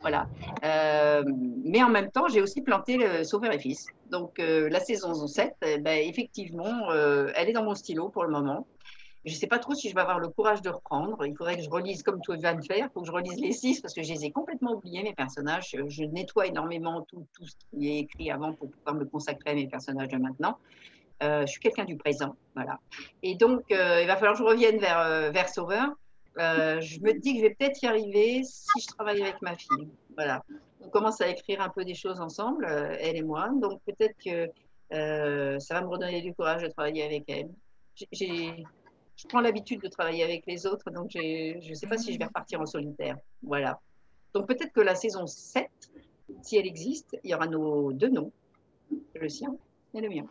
Voilà. Mais en même temps, j'ai aussi planté le Sauveur et Fils. Donc la saison 7, effectivement, elle est dans mon stylo pour le moment. Je ne sais pas trop si je vais avoir le courage de reprendre. Il faudrait que je relise comme toi viens de faire. Il faut que je relise les 6 parce que je les ai complètement oubliés, mes personnages. Je nettoie énormément tout ce qui est écrit avant pour pouvoir me consacrer à mes personnages de maintenant. Je suis quelqu'un du présent, voilà. Et donc, il va falloir que je revienne vers Sauveur. Je me dis que je vais peut-être y arriver si je travaille avec ma fille. Voilà. On commence à écrire un peu des choses ensemble, elle et moi. Donc, peut-être que ça va me redonner du courage de travailler avec elle. Je prends l'habitude de travailler avec les autres, donc je ne sais pas si je vais repartir en solitaire. Voilà. Donc, peut-être que la saison 7, si elle existe, il y aura nos 2 noms, le sien et le mien.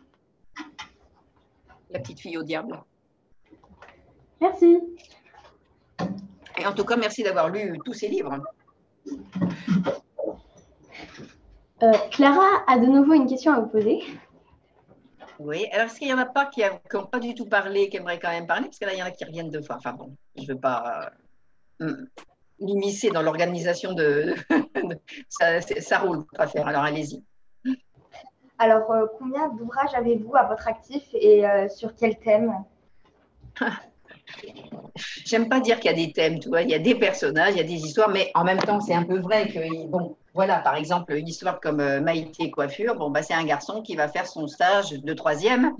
La petite fille au diable. Merci. Et en tout cas, merci d'avoir lu tous ces livres. Clara a de nouveau une question à vous poser. Oui, alors est-ce qu'il n'y en a pas qui n'ont pas du tout parlé, qui aimeraient quand même parler? Parce que là, il y en a qui reviennent 2 fois. Enfin bon, je ne veux pas m'immiscer dans l'organisation de… ça roule, pas faire. Alors allez-y. Alors, combien d'ouvrages avez-vous à votre actif et sur quel thème? J'aime pas dire qu'il y a des thèmes, tu vois, il y a des personnages, il y a des histoires, mais en même temps, c'est un peu vrai que, bon, voilà, par exemple, une histoire comme Maïté Coiffure, bon, bah, c'est un garçon qui va faire son stage de 3e,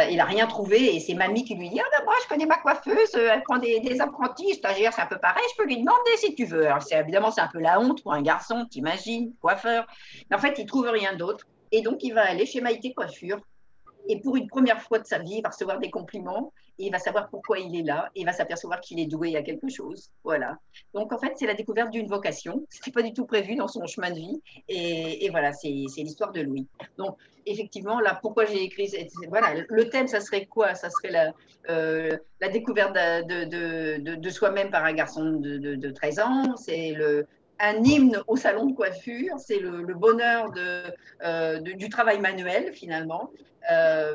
il n'a rien trouvé et c'est mamie qui lui dit, ah ben moi, je connais ma coiffeuse, elle prend des apprentis, stagiaires, c'est un peu pareil, je peux lui demander si tu veux. Alors, évidemment, c'est un peu la honte pour un garçon, t'imagines, coiffeur. Mais en fait, il trouve rien d'autre et donc, il va aller chez Maïté Coiffure. Et pour une première fois de sa vie, il va recevoir des compliments et il va savoir pourquoi il est là et il va s'apercevoir qu'il est doué à quelque chose. Voilà. Donc, en fait, c'est la découverte d'une vocation. Ce n'était pas du tout prévu dans son chemin de vie. Et voilà, c'est l'histoire de Louis. Donc, effectivement, là, pourquoi j'ai écrit… Voilà, le thème, ça serait quoi? Ça serait la découverte de soi-même par un garçon de 13 ans. C'est un hymne au salon de coiffure. C'est le bonheur du travail manuel, finalement.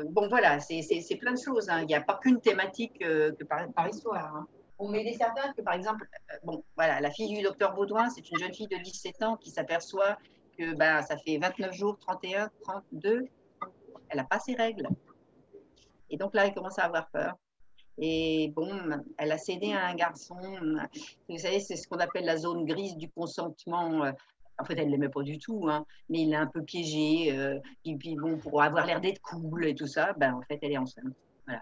Bon, voilà, c'est plein de choses. Hein. Il n'y a pas qu'une thématique que par histoire. Hein. On met des certains que, par exemple, bon, voilà, la fille du docteur Baudouin, c'est une jeune fille de 17 ans qui s'aperçoit que bah, ça fait 29 jours, 31, 32, elle n'a pas ses règles. Et donc là, elle commence à avoir peur. Et bon, elle a cédé à un garçon. Vous savez, c'est ce qu'on appelle la zone grise du consentement. En fait, elle ne l'aimait pas du tout, hein, mais il l'a un peu piégée. Et puis, bon, pour avoir l'air d'être cool et tout ça, ben, en fait, elle est enceinte. Voilà.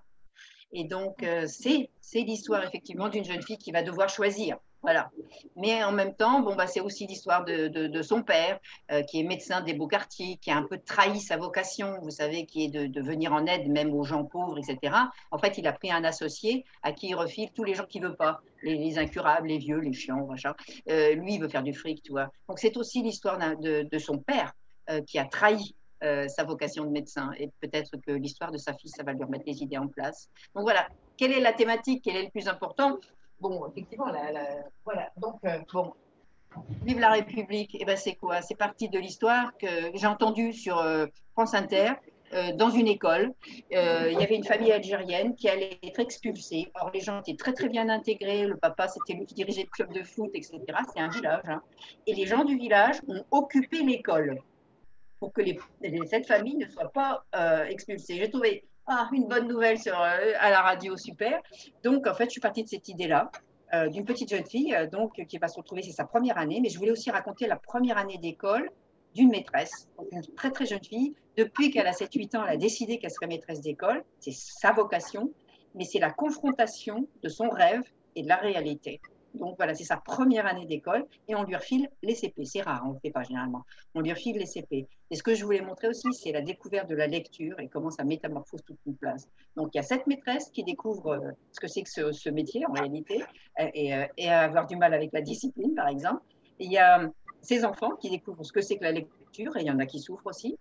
Et donc, c'est l'histoire, effectivement, d'une jeune fille qui va devoir choisir. Voilà. Mais en même temps, bon, bah, c'est aussi l'histoire de son père, qui est médecin des Beaux-Quartiers, qui a un peu trahi sa vocation, vous savez, qui est de venir en aide même aux gens pauvres, etc. En fait, il a pris un associé à qui il refile tous les gens qu'il ne veut pas, les incurables, les vieux, les chiants, machin. Lui, il veut faire du fric, tu vois. Donc, c'est aussi l'histoire de son père qui a trahi sa vocation de médecin. Et peut-être que l'histoire de sa fille, ça va lui remettre les idées en place. Donc voilà, quelle est la thématique, quel est le plus important? Bon, effectivement, voilà. Donc, bon, vive la République, et ben c'est quoi? C'est parti de l'histoire que j'ai entendue sur France Inter. Dans une école, il y avait une famille algérienne qui allait être expulsée. Or, les gens étaient très, très bien intégrés. Le papa, c'était lui qui dirigeait le club de foot, etc. C'est un village. Hein. Et les gens du village ont occupé l'école pour que cette famille ne soit pas expulsée. J'ai trouvé une bonne nouvelle à la radio, super. Donc, en fait, je suis partie de cette idée-là, d'une petite jeune fille donc, qui va se retrouver, c'est sa première année, mais je voulais aussi raconter la première année d'école d'une maîtresse, donc une très, très jeune fille. Depuis qu'elle a 7-8 ans, elle a décidé qu'elle serait maîtresse d'école. C'est sa vocation, mais c'est la confrontation de son rêve et de la réalité. Donc voilà, c'est sa première année d'école et on lui refile les CP. C'est rare, on ne le fait pas généralement. On lui refile les CP. Et ce que je voulais montrer aussi, c'est la découverte de la lecture et comment ça métamorphose toute une place. Donc il y a cette maîtresse qui découvre ce que c'est que ce métier en réalité et avoir du mal avec la discipline, par exemple. Et il y a ces enfants qui découvrent ce que c'est que la lecture et il y en a qui souffrent aussi.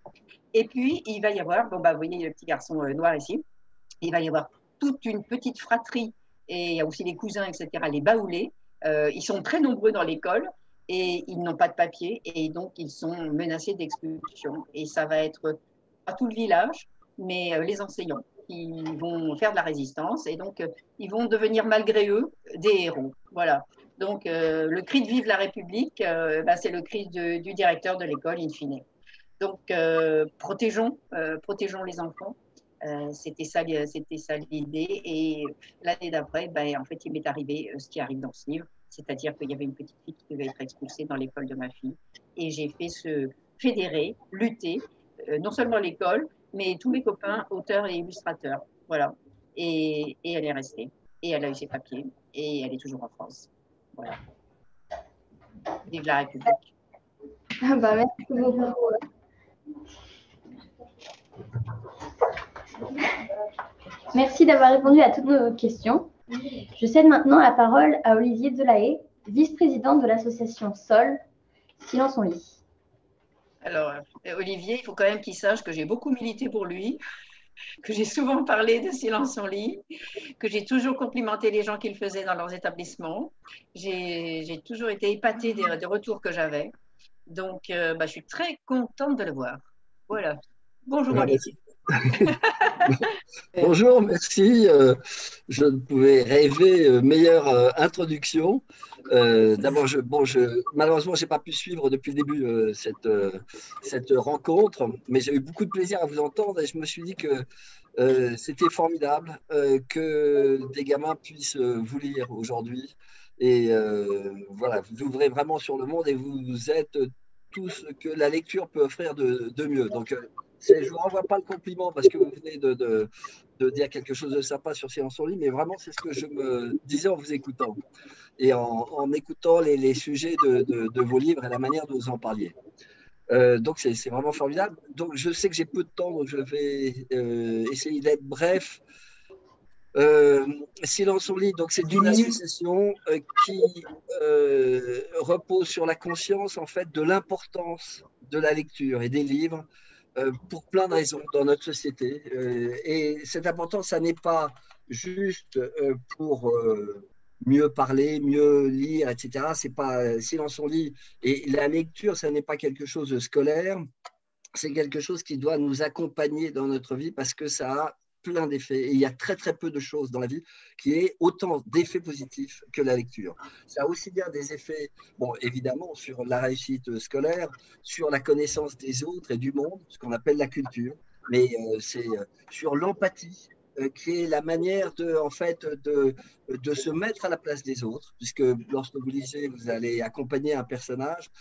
Et puis il va y avoir, bon bah vous voyez le petit garçon noir ici, il va y avoir toute une petite fratrie et il y a aussi les cousins, etc., les baoulés. Ils sont très nombreux dans l'école et ils n'ont pas de papier et donc ils sont menacés d'expulsion. Et ça va être pas tout le village, mais les enseignants qui vont faire de la résistance et donc ils vont devenir malgré eux des héros. Voilà. Donc le cri de vive la République, c'est le cri du directeur de l'école in fine. Donc protégeons les enfants. C'était ça l'idée. Et l'année d'après, en fait, il m'est arrivé ce qui arrive dans ce livre, c'est-à-dire qu'il y avait une petite fille qui devait être expulsée dans l'école de ma fille. Et j'ai fait se fédérer, lutter, non seulement l'école, mais tous mes copains, auteurs et illustrateurs. Voilà. Et elle est restée. Et elle a eu ses papiers. Et elle est toujours en France. Voilà. Vive la République. Merci beaucoup. Merci d'avoir répondu à toutes nos questions. Je cède maintenant la parole à Olivier Delahaye, vice-président de l'association SOL, Silence on lit. Alors, Olivier, il faut quand même qu'il sache que j'ai beaucoup milité pour lui, que j'ai souvent parlé de Silence on lit, que j'ai toujours complimenté les gens qui le faisaient dans leurs établissements. J'ai toujours été épatée des retours que j'avais. Donc, je suis très contente de le voir. Voilà. Bonjour, Olivier. Bonjour, merci. Je ne pouvais rêver meilleure introduction. D'abord, malheureusement, je n'ai pas pu suivre depuis le début cette rencontre, mais j'ai eu beaucoup de plaisir à vous entendre et je me suis dit que c'était formidable que des gamins puissent vous lire aujourd'hui. Et voilà, vous ouvrez vraiment sur le monde et vous êtes tout ce que la lecture peut offrir de mieux. Donc, je ne vous renvoie pas le compliment parce que vous venez de dire quelque chose de sympa sur Silence on lit, mais vraiment, c'est ce que je me disais en vous écoutant et en écoutant les sujets de vos livres et la manière dont vous en parliez. Donc, c'est vraiment formidable. Donc, je sais que j'ai peu de temps, donc je vais essayer d'être bref. Silence on lit, donc c'est une association qui repose sur la conscience en fait de l'importance de la lecture et des livres pour plein de raisons dans notre société. Et cette importance, ça n'est pas juste pour mieux parler, mieux lire, etc. C'est pas Silence on lit. Et la lecture, ça n'est pas quelque chose de scolaire, c'est quelque chose qui doit nous accompagner dans notre vie parce que ça a plein d'effets. Et il y a très, très peu de choses dans la vie qui aient autant d'effets positifs que la lecture. Ça a aussi bien des effets, bon, évidemment, sur la réussite scolaire, sur la connaissance des autres et du monde, ce qu'on appelle la culture, mais c'est sur l'empathie, qui est la manière en fait, de se mettre à la place des autres, puisque lorsque vous lisez, vous allez accompagner un personnage,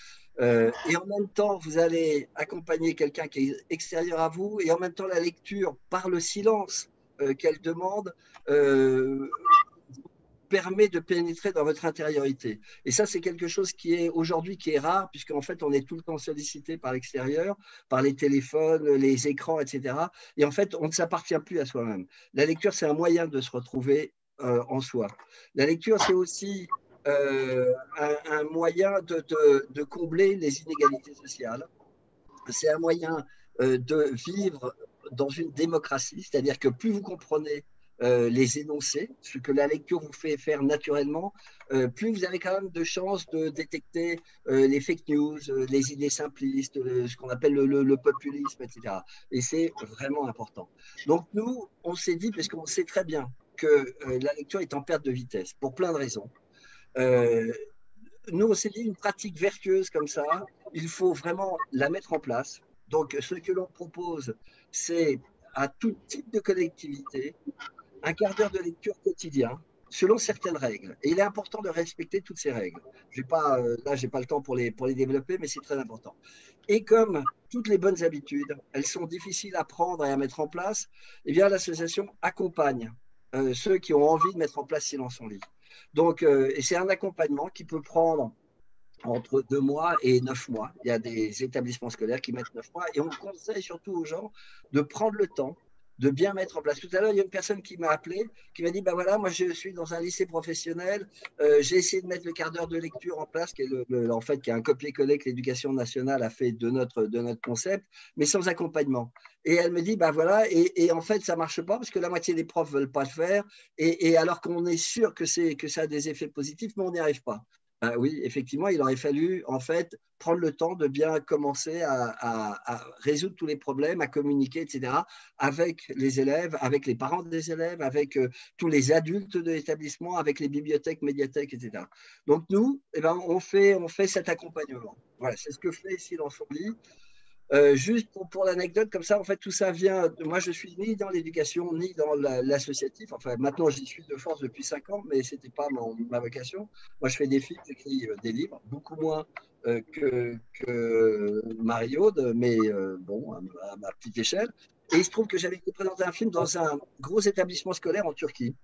et en même temps, vous allez accompagner quelqu'un qui est extérieur à vous, et en même temps, la lecture, par le silence qu'elle demande, permet de pénétrer dans votre intériorité. Et ça, c'est quelque chose qui est aujourd'hui qui est rare, puisqu'en fait, on est tout le temps sollicité par l'extérieur, par les téléphones, les écrans, etc. Et en fait, on ne s'appartient plus à soi-même. La lecture, c'est un moyen de se retrouver en soi. La lecture, c'est aussi un moyen de combler les inégalités sociales. C'est un moyen de vivre dans une démocratie, c'est-à-dire que plus vous comprenez les énoncés, ce que la lecture vous fait faire naturellement, plus vous avez quand même de chances de détecter les fake news, les idées simplistes, ce qu'on appelle le populisme, etc. Et c'est vraiment important. Donc nous, on s'est dit, parce qu'on sait très bien que la lecture est en perte de vitesse, pour plein de raisons. Nous, on s'est dit une pratique vertueuse comme ça, il faut vraiment la mettre en place. Donc, ce que l'on propose, c'est à tout type de collectivité, un quart d'heure de lecture quotidien, selon certaines règles. Et il est important de respecter toutes ces règles. Là, je n'ai pas le temps pour les développer, mais c'est très important. Et comme toutes les bonnes habitudes, elles sont difficiles à prendre et à mettre en place, eh bien, l'association accompagne ceux qui ont envie de mettre en place Silence on lit. Donc, et c'est un accompagnement qui peut prendre entre 2 mois et 9 mois. Il y a des établissements scolaires qui mettent 9 mois et on conseille surtout aux gens de prendre le temps de bien mettre en place. Tout à l'heure, il y a une personne qui m'a appelé, qui m'a dit, ben voilà, moi je suis dans un lycée professionnel, j'ai essayé de mettre le quart d'heure de lecture en place, qui est en fait qui est un copier-coller que l'éducation nationale a fait de notre concept, mais sans accompagnement. Et elle me dit, ben voilà, et en fait, ça ne marche pas parce que la moitié des profs ne veulent pas le faire, et alors qu'on est sûr que ça a des effets positifs, mais on n'y arrive pas. Ben oui, effectivement, il aurait fallu en fait prendre le temps de bien commencer à résoudre tous les problèmes, à communiquer, etc., avec les élèves, avec les parents des élèves, avec tous les adultes de l'établissement, avec les bibliothèques, médiathèques, etc. Donc nous, eh ben, on fait cet accompagnement. Voilà, c'est ce que fait Silence on lit. Juste pour l'anecdote, comme ça, en fait, tout ça vient. Moi, je suis ni dans l'éducation, ni dans l'associatif. Enfin, maintenant, j'y suis de force depuis 5 ans, mais ce n'était pas ma vocation. Moi, je fais des films, j'écris des livres, beaucoup moins que Mario, mais bon, à ma petite échelle. Et il se trouve que j'avais été présenter un film dans un gros établissement scolaire en Turquie,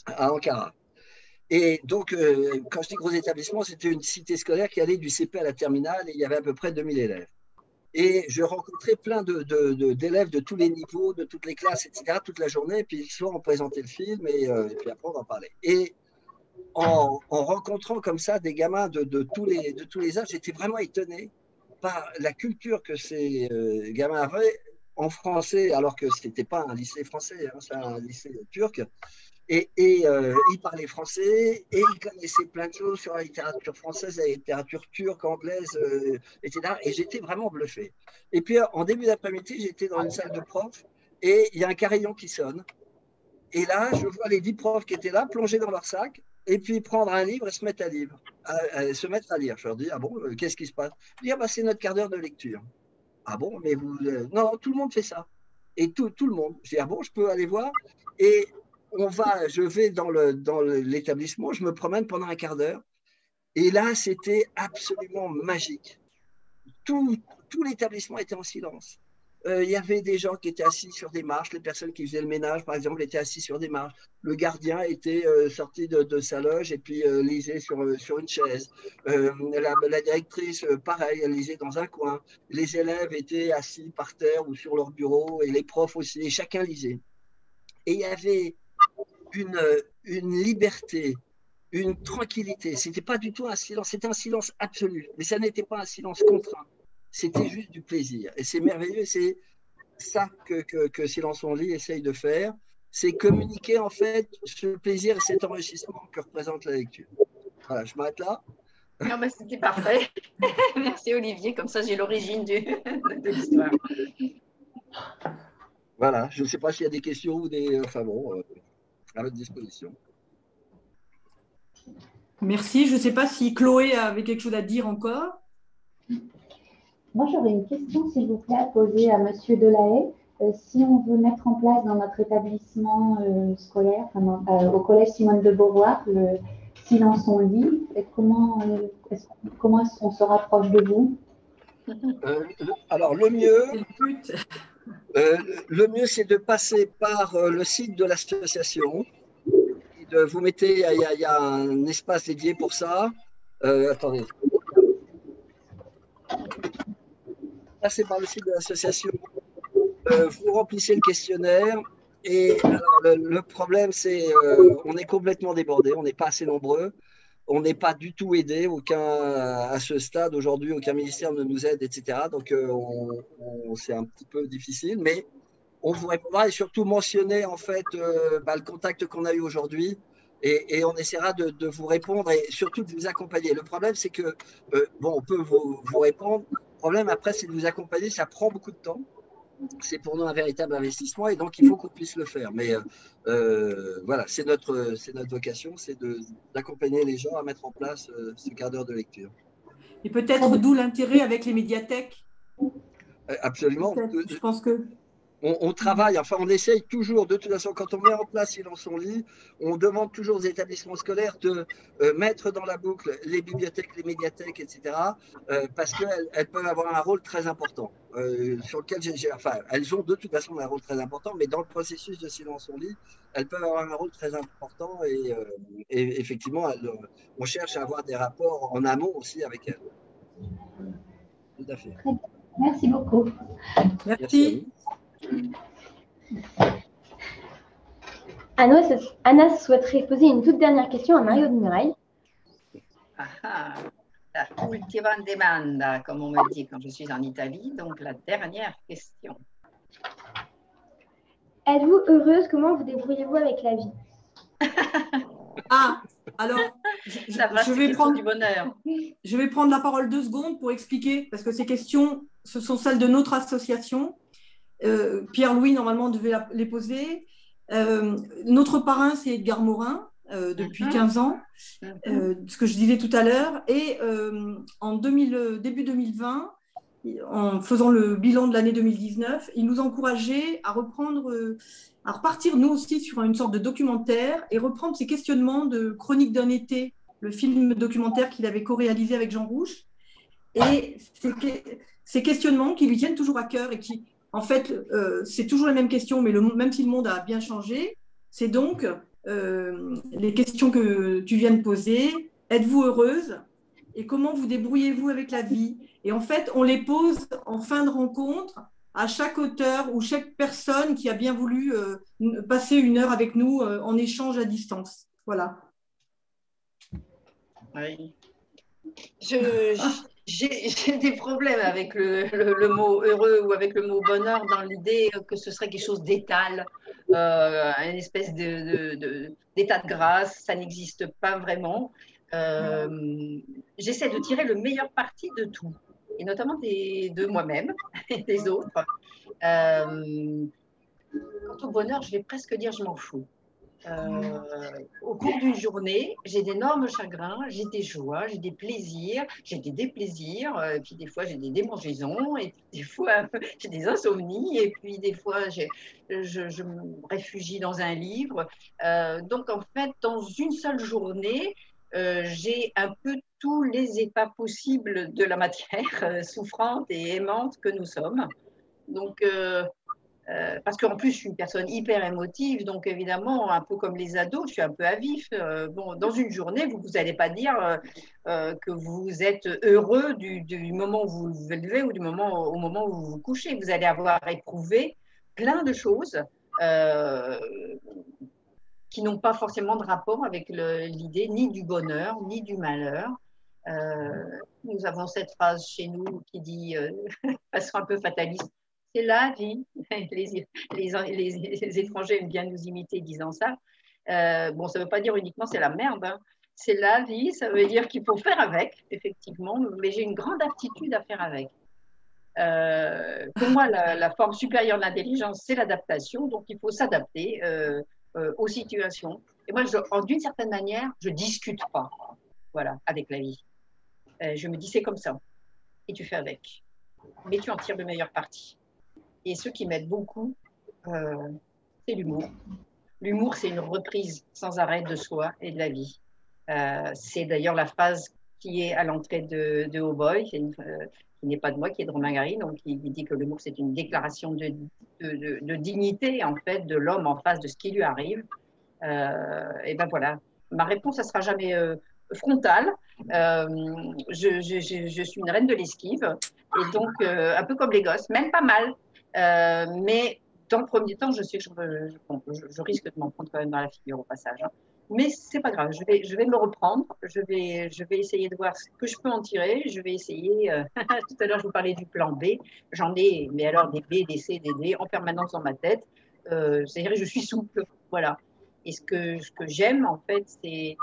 à Ankara. Et donc, quand je dis gros établissement, c'était une cité scolaire qui allait du CP à la terminale et il y avait à peu près 2000 élèves. Et je rencontrais plein d'élèves de tous les niveaux, de toutes les classes, etc., toute la journée. Et puis, le soir, on présentait le film et puis après, on en parlait. Et en rencontrant comme ça des gamins de tous les âges, j'étais vraiment étonné par la culture que ces gamins avaient en français, alors que ce n'était pas un lycée français, hein, c'est un lycée turc. Et ils parlaient français et ils connaissaient plein de choses sur la littérature française, la littérature turque, anglaise, etc. Et j'étais vraiment bluffé. Et puis, en début d'après-midi, j'étais dans une salle de profs et il y a un carillon qui sonne. Et là, je vois les 10 profs qui étaient là plonger dans leur sac et puis prendre un livre et se mettre se mettre à lire. Je leur dis, ah bon, qu'est-ce qui se passe? Je dis, ah bah, c'est notre quart d'heure de lecture. Ah bon, mais vous… non, tout le monde fait ça. Et tout le monde. Je dis, ah bon, je peux aller voir? Et je vais dans l'établissement, je me promène pendant un quart d'heure. Et là, c'était absolument magique. Tout l'établissement était en silence. Il y avait des gens qui étaient assis sur des marches, les personnes qui faisaient le ménage, par exemple, étaient assis sur des marches. Le gardien était sorti de sa loge et puis lisait sur une chaise. La directrice, pareil, elle lisait dans un coin. Les élèves étaient assis par terre ou sur leur bureau et les profs aussi, et chacun lisait. Et il y avait une liberté, une tranquillité. Ce n'était pas du tout un silence, c'était un silence absolu. Mais ça n'était pas un silence contraint. C'était juste du plaisir. Et c'est merveilleux, c'est ça que Silence on lit essaye de faire. C'est communiquer en fait ce plaisir et cet enrichissement que représente la lecture. Voilà, je m'arrête là. Non, mais c'était parfait. Merci Olivier, comme ça j'ai l'origine de l'histoire. Voilà, je ne sais pas s'il y a des questions ou des… Enfin bon, à votre disposition. Merci. Je ne sais pas si Chloé avait quelque chose à dire encore. Moi, j'aurais une question, s'il vous plaît, à poser à Monsieur Delahaye. Si on veut mettre en place dans notre établissement scolaire, au collège Simone de Beauvoir, le Silence on lit, comment est-ce qu'on se rapproche de vous? Alors, le mieux, c'est de passer par le site de l'association. Vous mettez, il y a un espace dédié pour ça. Attendez. Passez par le site de l'association. Vous remplissez le questionnaire. Et alors, le problème, c'est on est complètement débordé, on n'est pas assez nombreux. On n'est pas du tout aidé, à ce stade aujourd'hui, aucun ministère ne nous aide, etc. Donc, c'est un petit peu difficile, mais on vous répondra et surtout mentionner en fait le contact qu'on a eu aujourd'hui et on essaiera de vous répondre et surtout de vous accompagner. Le problème, c'est que, on peut vous répondre. Le problème, après, c'est de vous accompagner, ça prend beaucoup de temps. C'est pour nous un véritable investissement et donc il faut qu'on puisse le faire. Mais voilà, c'est notre vocation, c'est d'accompagner les gens à mettre en place ce quart d'heure de lecture. Et peut-être d'où l'intérêt avec les médiathèques. Absolument. Je pense que… On travaille, enfin on essaye toujours, de toute façon, quand on met en place Silence on lit, on demande toujours aux établissements scolaires de mettre dans la boucle les bibliothèques, les médiathèques, etc. Parce qu'elles peuvent avoir un rôle très important, sur lequel elles ont de toute façon un rôle très important, mais dans le processus de Silence on lit, elles peuvent avoir un rôle très important et effectivement, on cherche à avoir des rapports en amont aussi avec elles. Tout à fait. Merci beaucoup. Merci. Anna souhaiterait poser une toute dernière question à Mario de Muraille. La ultima demanda, comme on me dit quand je suis en Italie, donc la dernière question. Êtes-vous heureuse? Comment vous débrouillez-vous avec la vie? Alors, je vais prendre la parole 2 secondes pour expliquer, parce que ces questions, ce sont celles de notre association. Pierre-Louis, normalement, devait les poser. Notre parrain, c'est Edgar Morin, depuis 15 ans, ce que je disais tout à l'heure. Et en début 2020, en faisant le bilan de l'année 2019, il nous encourageait à à repartir nous aussi sur une sorte de documentaire et reprendre ces questionnements de Chronique d'un été, le film documentaire qu'il avait co-réalisé avec Jean Rouch. Et ces questionnements qui lui tiennent toujours à cœur et qui, en fait, c'est toujours la même question, mais même si le monde a bien changé, c'est donc les questions que tu viens de poser. Êtes-vous heureuse? Et comment vous débrouillez-vous avec la vie? Et en fait, on les pose en fin de rencontre à chaque auteur ou chaque personne qui a bien voulu passer une heure avec nous en échange à distance. Voilà. Oui. J'ai des problèmes avec le mot heureux ou avec le mot bonheur dans l'idée que ce serait quelque chose d'étal, une espèce d'état de grâce. Ça n'existe pas vraiment. J'essaie de tirer le meilleur parti de tout, et notamment de moi-même et des autres. Quant au bonheur, je vais presque dire je m'en fous. Au cours d'une journée, j'ai d'énormes chagrins, j'ai des joies, j'ai des plaisirs, j'ai des déplaisirs, et puis des fois j'ai des démangeaisons, et puis des fois j'ai des insomnies, et puis des fois je me réfugie dans un livre. Donc en fait, dans une seule journée, j'ai un peu tous les états possibles de la matière souffrante et aimante que nous sommes. Donc parce qu'en plus, je suis une personne hyper émotive, donc évidemment, un peu comme les ados, je suis un peu à vif. Bon, dans une journée, vous n'allez pas dire que vous êtes heureux du moment où vous vous levez ou au moment où vous vous couchez. Vous allez avoir éprouvé plein de choses qui n'ont pas forcément de rapport avec l'idée ni du bonheur, ni du malheur. Nous avons cette phrase chez nous qui dit, façon un peu fataliste, c'est la vie. Les étrangers aiment bien nous imiter disant ça. Bon, ça ne veut pas dire uniquement c'est la merde. Hein. C'est la vie, ça veut dire qu'il faut faire avec, effectivement, mais j'ai une grande aptitude à faire avec. Pour moi, la forme supérieure de l'intelligence, c'est l'adaptation, donc il faut s'adapter aux situations. Et moi, d'une certaine manière, je ne discute pas voilà, avec la vie. Je me dis, c'est comme ça, et tu fais avec. Mais tu en tires le meilleur parti. Et ce qui m'aide beaucoup, c'est l'humour. L'humour, c'est une reprise sans arrêt de soi et de la vie. C'est d'ailleurs la phrase qui est à l'entrée de Oh Boy, qui n'est pas de moi, qui est de Romain Gary, donc il dit que l'humour, c'est une déclaration de dignité, en fait, de l'homme en face de ce qui lui arrive. Et ben voilà, ma réponse, ça ne sera jamais frontale. Je suis une reine de l'esquive, et donc un peu comme les gosses, même pas mal. Mais dans le premier temps, je sais que je risque de m'en prendre quand même dans la figure au passage. Hein. Mais c'est pas grave, je vais me reprendre, je vais essayer de voir ce que je peux en tirer, je vais essayer, tout à l'heure je vous parlais du plan B, j'en ai, mais alors des B, des C, des D en permanence dans ma tête, c'est-à-dire que je suis souple, voilà. Et ce que j'aime en fait, c'est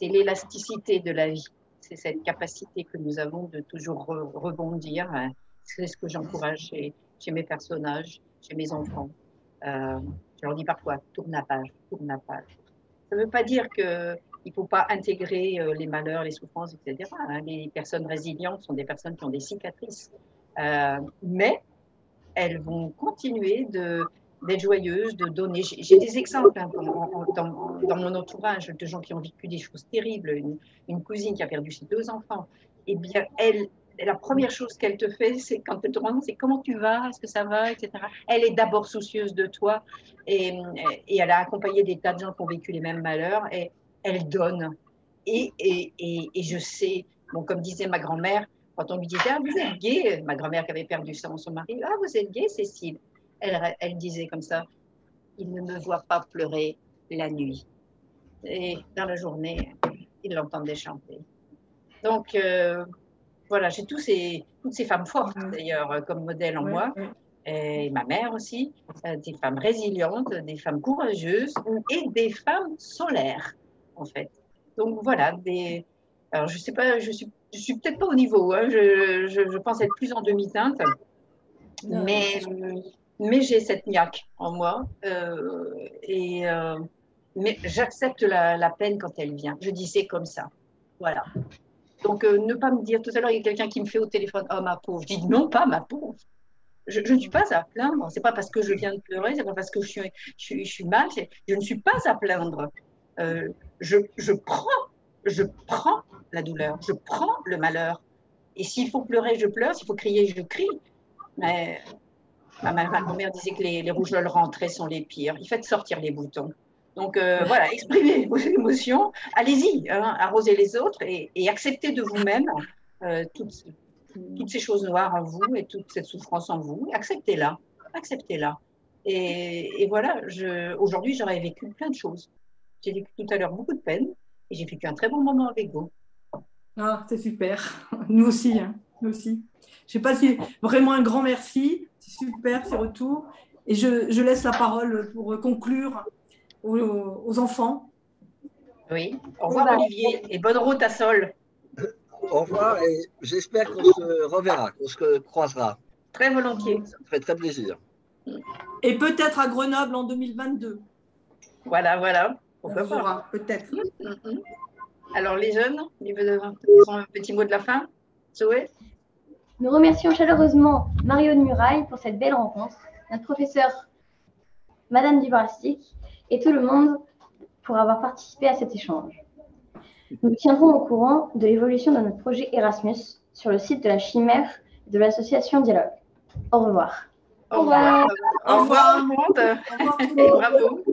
l'élasticité de la vie, c'est cette capacité que nous avons de toujours rebondir, hein. C'est ce que j'encourage chez mes personnages, chez mes enfants. Je leur dis parfois, tourne la page, tourne la page. Ça ne veut pas dire qu'il ne faut pas intégrer les malheurs, les souffrances, etc. Hein. Les personnes résilientes sont des personnes qui ont des cicatrices. Mais elles vont continuer d'être joyeuses, de donner. J'ai des exemples hein, dans mon entourage de gens qui ont vécu des choses terribles. Une cousine qui a perdu ses 2 enfants. Eh bien, la première chose qu'elle te fait, c'est quand elle te rend compte, c'est comment tu vas, est-ce que ça va, etc. Elle est d'abord soucieuse de toi et elle a accompagné des tas de gens qui ont vécu les mêmes malheurs et elle donne. Et je sais, bon, comme disait ma grand-mère, quand on lui disait « Ah, vous êtes gay », ma grand-mère qui avait perdu son mari, « Ah, vous êtes gay, Cécile ». Elle disait comme ça, « Il ne me voit pas pleurer la nuit. » Et dans la journée, il l'entendait chanter. Donc, voilà, j'ai toutes ces femmes fortes, d'ailleurs, comme modèle en moi, et ma mère aussi, des femmes résilientes, des femmes courageuses et des femmes solaires, en fait. Donc, voilà, alors, je sais pas, je suis peut-être pas au niveau, hein, je pense être plus en demi-teinte, mais j'ai cette niaque en moi, mais j'accepte la peine quand elle vient. Je dis c'est comme ça, voilà. Donc, ne pas me dire, tout à l'heure, il y a quelqu'un qui me fait au téléphone, oh ma pauvre. Je dis non, pas ma pauvre. Je ne suis pas à plaindre. Ce n'est pas parce que je viens de pleurer, ce n'est pas parce que je suis mal. Je ne suis pas à plaindre. Je prends la douleur, je prends le malheur. Et s'il faut pleurer, je pleure. S'il faut crier, je crie. Mais ma mère disait que les rougeoles rentrées sont les pires. Il fait sortir les boutons. Donc voilà, exprimez vos émotions. Allez-y, hein, arrosez les autres et acceptez de vous-même toutes ces choses noires en vous et toute cette souffrance en vous. Acceptez-la. Acceptez-la. Et voilà, aujourd'hui, j'aurais vécu plein de choses. J'ai vécu tout à l'heure beaucoup de peine et j'ai vécu un très bon moment avec vous. Ah, c'est super. Nous aussi, hein. Nous aussi. Je sais pas si vraiment un grand merci. C'est super ces retours. Et je laisse la parole pour conclure aux enfants. Oui. Au revoir Olivier et bonne route à Sol. Au revoir et j'espère qu'on se reverra, qu'on se croisera. Très volontiers. Ça me ferait très plaisir. Et peut-être à Grenoble en 2022. Voilà, voilà. On verra, peut-être. Alors les jeunes, ils ont un petit mot de la fin. Zoé? Nous remercions chaleureusement Mario de Muraille pour cette belle rencontre, notre professeur Madame Dubrastic et tout le monde pour avoir participé à cet échange. Nous tiendrons au courant de l'évolution de notre projet Erasmus sur le site de la Chimère et de l'association Dialogue. Au revoir. Au revoir. Au revoir tout le monde. Et bravo.